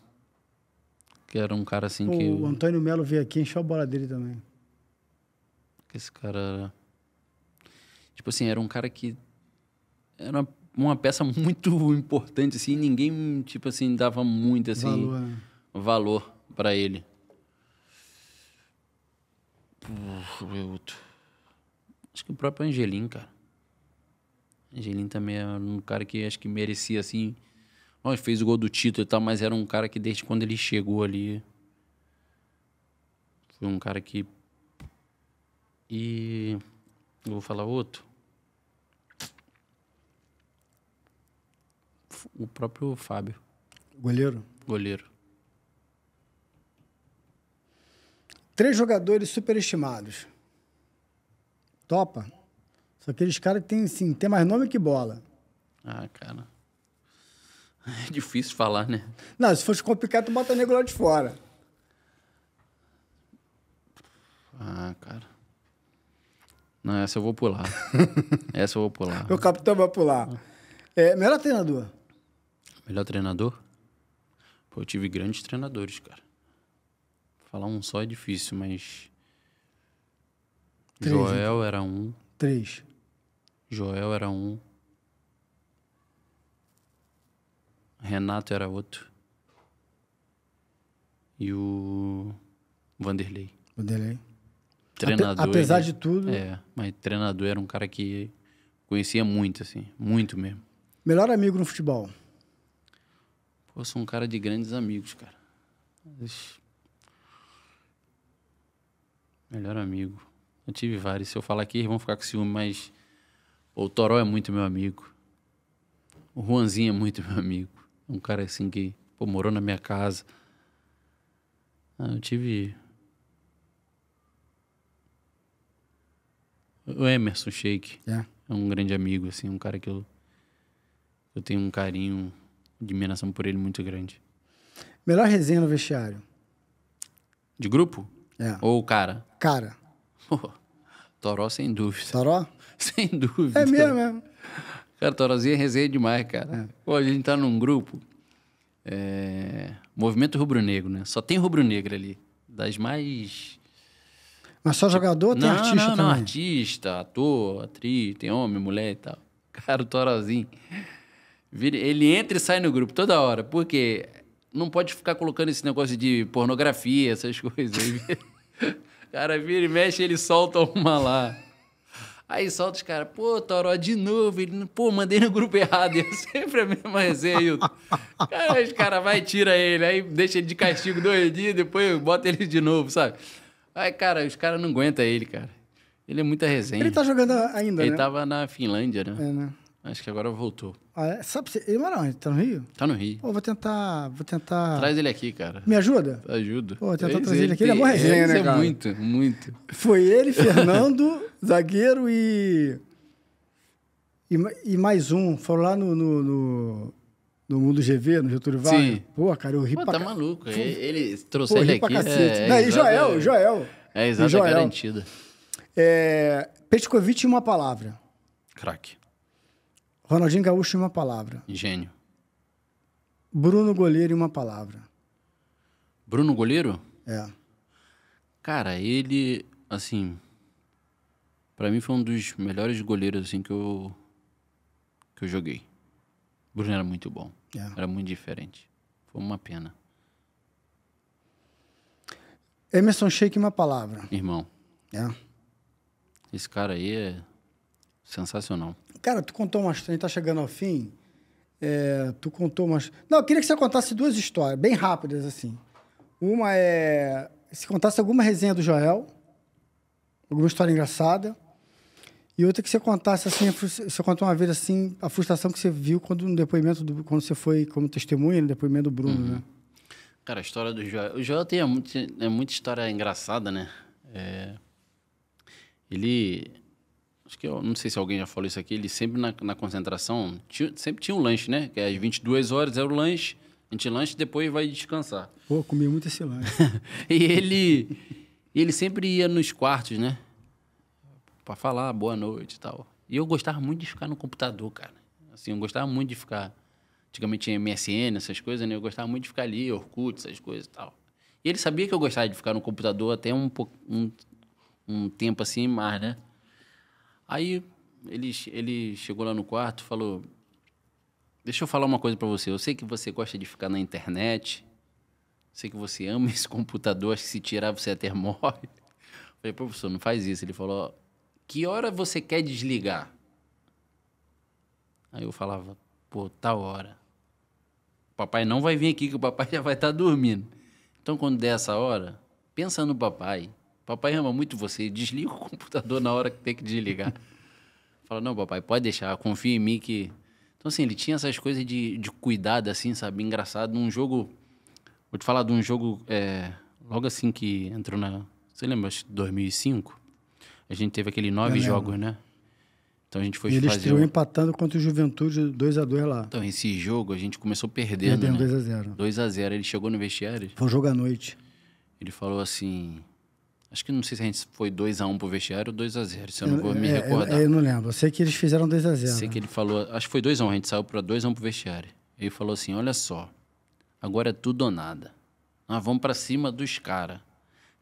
que era um cara assim que... O Antônio Melo veio aqui e encheu a bola dele também. Esse cara... Tipo assim, era um cara que... Era uma peça muito importante, assim, ninguém, tipo assim, dava muito, assim... Valor, né? Valor pra ele. Acho que o próprio Angelim, cara. Angelim também é um cara que acho que merecia, assim... fez o gol do título e tal, mas era um cara que desde quando ele chegou ali... Foi um cara que... E... Eu vou falar outro. O próprio Fábio. Goleiro? Goleiro. 3 jogadores superestimados. Topa? São aqueles caras que tem, assim, tem mais nome que bola. Ah, cara... É difícil falar, né? Não, se fosse complicado, tu bota nego lá de fora. Ah, cara. Não, essa eu vou pular. Essa eu vou pular. O capitão vai pular. Melhor treinador? Melhor treinador? Pô, eu tive grandes treinadores, cara. Falar um só é difícil, mas... 3, Joel então. era um. 3. Joel era um. Renato era outro. E o Vanderlei. Vanderlei. Treinador. Apesar de tudo... Mas treinador era um cara que conhecia muito, assim. Muito mesmo. Melhor amigo no futebol? Pô, eu sou um cara de grandes amigos, cara. Melhor amigo. Eu tive vários. Se eu falar aqui, eles vão ficar com ciúme, mas... Pô, o Toró é muito meu amigo. O Juanzinho é muito meu amigo. Um cara assim que, pô, morou na minha casa. Eu tive... O Emerson Sheik. É um grande amigo, assim. Um cara que eu tenho um carinho, admiração por ele muito grande. Melhor resenha no vestiário? De grupo? Ou cara? Cara. Pô, Toró sem dúvida. Toró? Sem dúvida. É mesmo. Cara, Torózinho é resenha demais, cara. Pô, a gente tá num grupo... Movimento Rubro-Negro, né? Só tem rubro-negro ali. Das mais... Mas só jogador ou tem artista também? Não, artista, ator, atriz, tem homem, mulher e tal. Cara, o Torózinho... Ele entra e sai no grupo toda hora. Porque não pode ficar colocando esse negócio de pornografia, essas coisas aí. Cara, vira e mexe, ele solta uma lá. Aí solta os caras, pô, Toró, de novo. Ele, pô, mandei no grupo errado. E é sempre a mesma resenha. Cara, os caras vai e tira ele. Aí deixa ele de castigo 2 dias, depois bota ele de novo, sabe? Aí, cara, os caras não aguentam ele, cara. Ele é muita resenha. Ele tá jogando ainda, Ele né? tava na Finlândia, né? Né? Acho que agora voltou. Sabe, ele mora onde? Tá no Rio? Tá no Rio. Pô, vou tentar... Traz ele aqui, cara. Me ajuda? Ajuda. Pô, vou tentar trazer ele aqui. Ele é boa resenha, né, cara? Muito. Foi ele, Fernando, zagueiro e mais um. Foram lá no Mundo GV, no Getúlio Vargas. Sim. Pô, cara, eu ri pra... Tá maluco. Ele trouxe ele aqui. E Joel. É exato, é garantida. Petkovic em uma palavra. Craque. Ronaldinho Gaúcho em uma palavra. Gênio. Bruno Goleiro em uma palavra. Bruno Goleiro? Cara, ele, assim... Pra mim foi um dos melhores goleiros, assim, que eu joguei. Bruno era muito bom. Era muito diferente. Foi uma pena. Emerson Sheik em uma palavra. Irmão. Esse cara aí é sensacional. Cara, tu contou umas... A gente tá chegando ao fim. Tu contou umas... Não, eu queria que você contasse 2 histórias, bem rápidas, assim. Uma é... Se contasse alguma resenha do Joel, alguma história engraçada. E outra que você contasse, assim, você contou uma vez, assim, a frustração que você viu quando no depoimento quando você foi como testemunha no depoimento do Bruno, né? Cara, a história do Joel... O Joel tem muita história engraçada, né? Ele... Acho que eu não sei se alguém já falou isso aqui. Ele sempre na concentração... sempre tinha um lanche, né? Que às 22 horas era o lanche. A gente lanche e depois vai descansar. Pô, comi muito esse lanche. E ele sempre ia nos quartos, né? Pra falar boa noite e tal. E eu gostava muito de ficar no computador, cara. Assim, eu gostava muito de ficar... Antigamente tinha MSN, essas coisas, né? Eu gostava muito de ficar ali, Orkut, essas coisas e tal. E ele sabia que eu gostava de ficar no computador até um tempo assim, mais, né? Aí ele chegou lá no quarto e falou... Deixa eu falar uma coisa pra você. Eu sei que você gosta de ficar na internet. Sei que você ama esse computador. Acho que se tirar você até morre. Falei, professor, não faz isso. Ele falou, que hora você quer desligar? Aí eu falava, pô, tal hora. O papai não vai vir aqui, que o papai já vai estar dormindo. Então, quando der essa hora, pensa no papai. Papai ama muito você. Desliga o computador na hora que tem que desligar. Fala, não, papai, pode deixar. Confia em mim que... Então, assim, ele tinha essas coisas de cuidado, assim, sabe? Engraçado. Num jogo... Vou te falar de um jogo... logo assim que entrou na... Você lembra? Acho que 2005? A gente teve aquele 9 jogos, né? Então, a gente foi fazer... Ele estreou empatando contra o Juventude 2-2 lá. Então, esse jogo, a gente começou perdendo, né? 2-0. 2-0. Ele chegou no vestiário... Foi um jogo à noite. Ele falou assim... Acho que não sei se a gente foi 2-1 pro vestiário ou 2-0, se eu não vou me recordar. Eu não lembro. Eu sei que eles fizeram 2-0. Sei que ele falou... Acho que foi 2-1, a gente saiu pra 2-1 pro vestiário. Ele falou assim, olha só, agora é tudo ou nada. Nós vamos pra cima dos caras.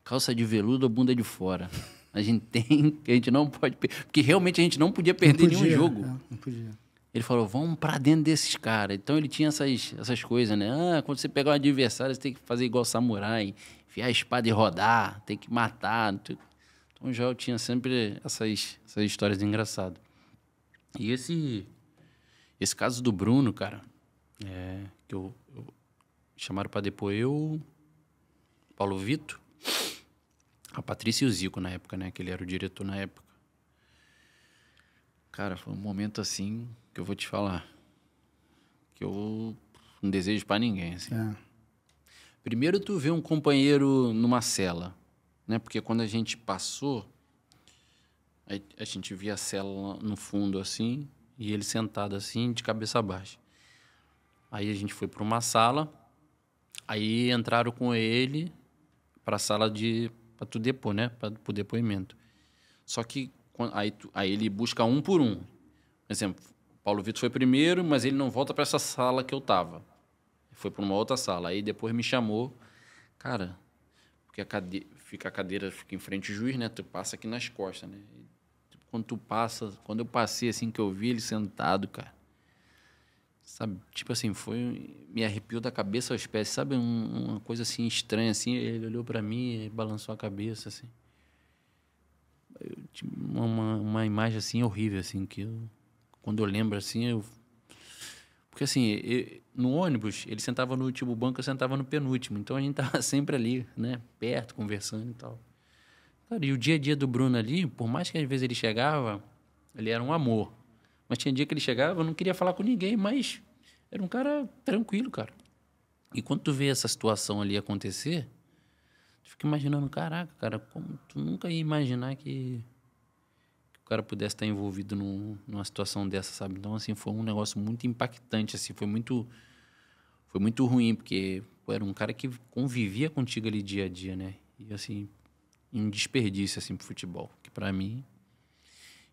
Calça de veludo ou bunda de fora. A gente não pode... Porque realmente a gente não podia perder nenhum jogo. Não podia. Ele falou, vamos pra dentro desses caras. Então ele tinha essas coisas, né? Ah, quando você pegar um adversário, você tem que fazer igual samurai, enfiar a espada e rodar, tem que matar. Então já eu tinha sempre essas histórias engraçadas. E esse caso do Bruno, cara, que eu chamaram pra depor Paulo Vitor, a Patrícia e o Zico na época, né? Que ele era o diretor na época. Cara, foi um momento assim que eu vou te falar. Que eu não desejo pra ninguém, assim. Primeiro tu vê um companheiro numa cela, né? Porque quando a gente passou, a gente via a cela no fundo, assim, e ele sentado assim, de cabeça baixa. Aí a gente foi pra uma sala, aí entraram com ele pra sala pra tu depor, né? Pro depoimento. Só que aí ele busca um por um. Por exemplo, Paulo Vitor foi primeiro, mas ele não volta para essa sala que eu tava. Foi para uma outra sala. Aí depois me chamou. Cara, porque a cadeira fica em frente ao juiz, né? Tu passa aqui nas costas, né? E, quando eu passei assim que eu vi ele sentado, cara. Sabe? Tipo assim, me arrepiou da cabeça aos pés. Sabe? Uma coisa assim estranha, assim. Ele olhou para mim e balançou a cabeça, assim. Uma imagem assim horrível, assim, que quando eu lembro assim, porque assim, no ônibus, ele sentava no último banco, eu sentava no penúltimo, então a gente tava sempre ali, né, perto, conversando e tal. Cara, e o dia a dia do Bruno ali, por mais que às vezes ele chegava, ele era um amor, mas tinha dia que ele chegava, eu não queria falar com ninguém, mas era um cara tranquilo, cara. E quando tu vê essa situação ali acontecer, fico imaginando, caraca, cara, como tu nunca ia imaginar que o cara pudesse estar envolvido numa situação dessa, sabe? Então, assim, foi um negócio muito impactante, assim, foi muito ruim, porque era um cara que convivia contigo ali dia a dia, né? E, assim, um desperdício, assim, pro futebol. Que pra mim,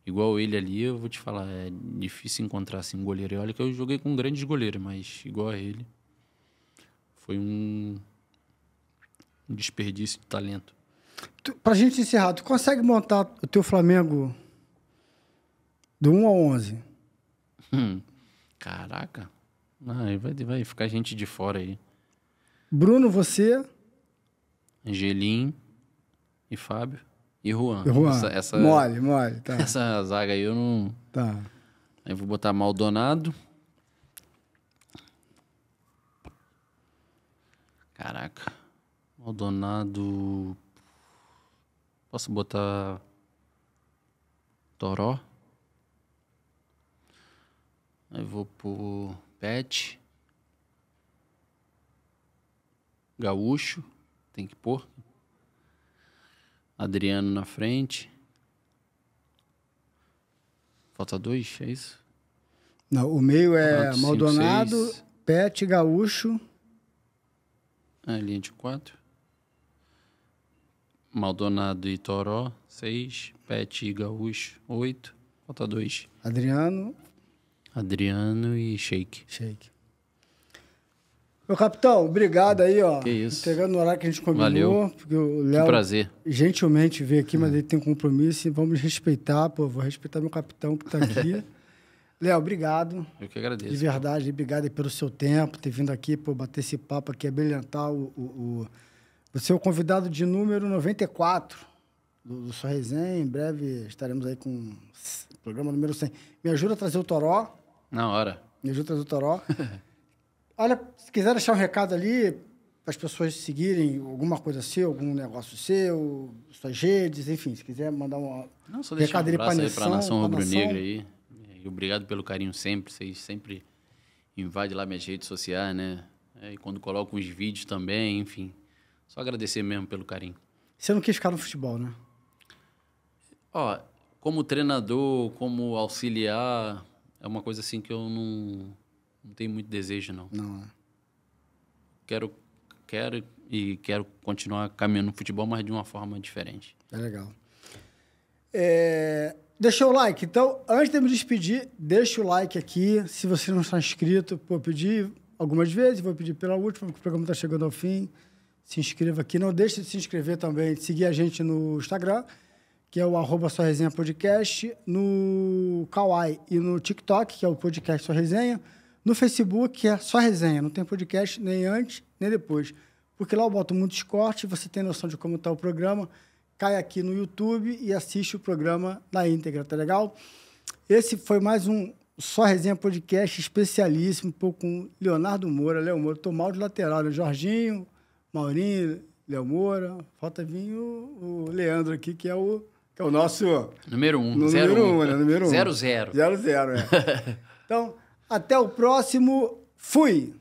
igual ele ali, eu vou te falar, é difícil encontrar, assim, um goleiro. E olha que eu joguei com grandes goleiros, mas igual a ele, foi um desperdício de talento. Pra gente encerrar, tu consegue montar o teu Flamengo do 1 ao 11? Caraca. Aí vai ficar gente de fora aí. Bruno, você... Angelim e Fábio e Juan. Essa, mole, tá. Essa zaga aí eu não... Tá. Aí eu vou botar Maldonado. Caraca. Maldonado... Posso botar Toró? Aí vou por Pet. Gaúcho. Tem que pôr. Adriano na frente. Falta 2, é isso? Não, o meio é 4, 5, Maldonado, 6. Pet, Gaúcho. Linha de 4. Maldonado e Toró, 6. Pet e Gaúcho, 8. Falta 2. Adriano e Sheik. Meu capitão, obrigado aí, ó. Que isso. Entregando no horário que a gente combinou. Valeu. Porque o Léo Que prazer. gentilmente veio aqui, mas ele tem um compromisso e vamos respeitar. Pô, vou respeitar meu capitão que tá aqui. Léo, obrigado. Eu que agradeço. De verdade, obrigado aí pelo seu tempo, ter vindo aqui, pô, bater esse papo aqui, brilhantar você é o convidado de número 94 do Sua Resenha. Em breve estaremos aí com o programa número 100. Me ajuda a trazer o Toró. Na hora. Me ajuda a trazer o Toró. Olha, se quiser deixar um recado ali, para as pessoas seguirem alguma coisa seu, algum negócio seu, suas redes, enfim, se quiser mandar um recado ali para a Nação Rubro-Negra aí. E obrigado pelo carinho sempre. Vocês sempre invadem lá minhas redes sociais, né? E quando colocam os vídeos também, enfim. Só agradecer mesmo pelo carinho. Você não quis ficar no futebol, né? Ó, como treinador, como auxiliar, é uma coisa assim que eu não tenho muito desejo, não. Não, né? Quero e quero continuar caminhando no futebol, mas de uma forma diferente. É legal. Deixa o like. Então, antes de me despedir, deixa o like aqui. Se você não está inscrito, pô, pedi algumas vezes, vou pedir pela última, porque o programa está chegando ao fim. Se inscreva aqui. Não deixe de se inscrever também, de seguir a gente no Instagram, que é o @SóResenhaPodcast, no Kawaii e no TikTok, que é o podcast Só Resenha, no Facebook, que é Só Resenha. Não tem podcast nem antes, nem depois. Porque lá eu boto muitos cortes, você tem noção de como está o programa, cai aqui no YouTube e assiste o programa na íntegra, tá legal? Esse foi mais um Só Resenha Podcast especialíssimo, com Leonardo Moura, Léo Moura. Tô mal de lateral, né? Jorginho, Maurinho, Léo Moura. Falta vir o Leandro aqui, que é o nosso... Número 1. Número 1, né? Número 1. 0-0. 0-0, é. Então, até o próximo. Fui!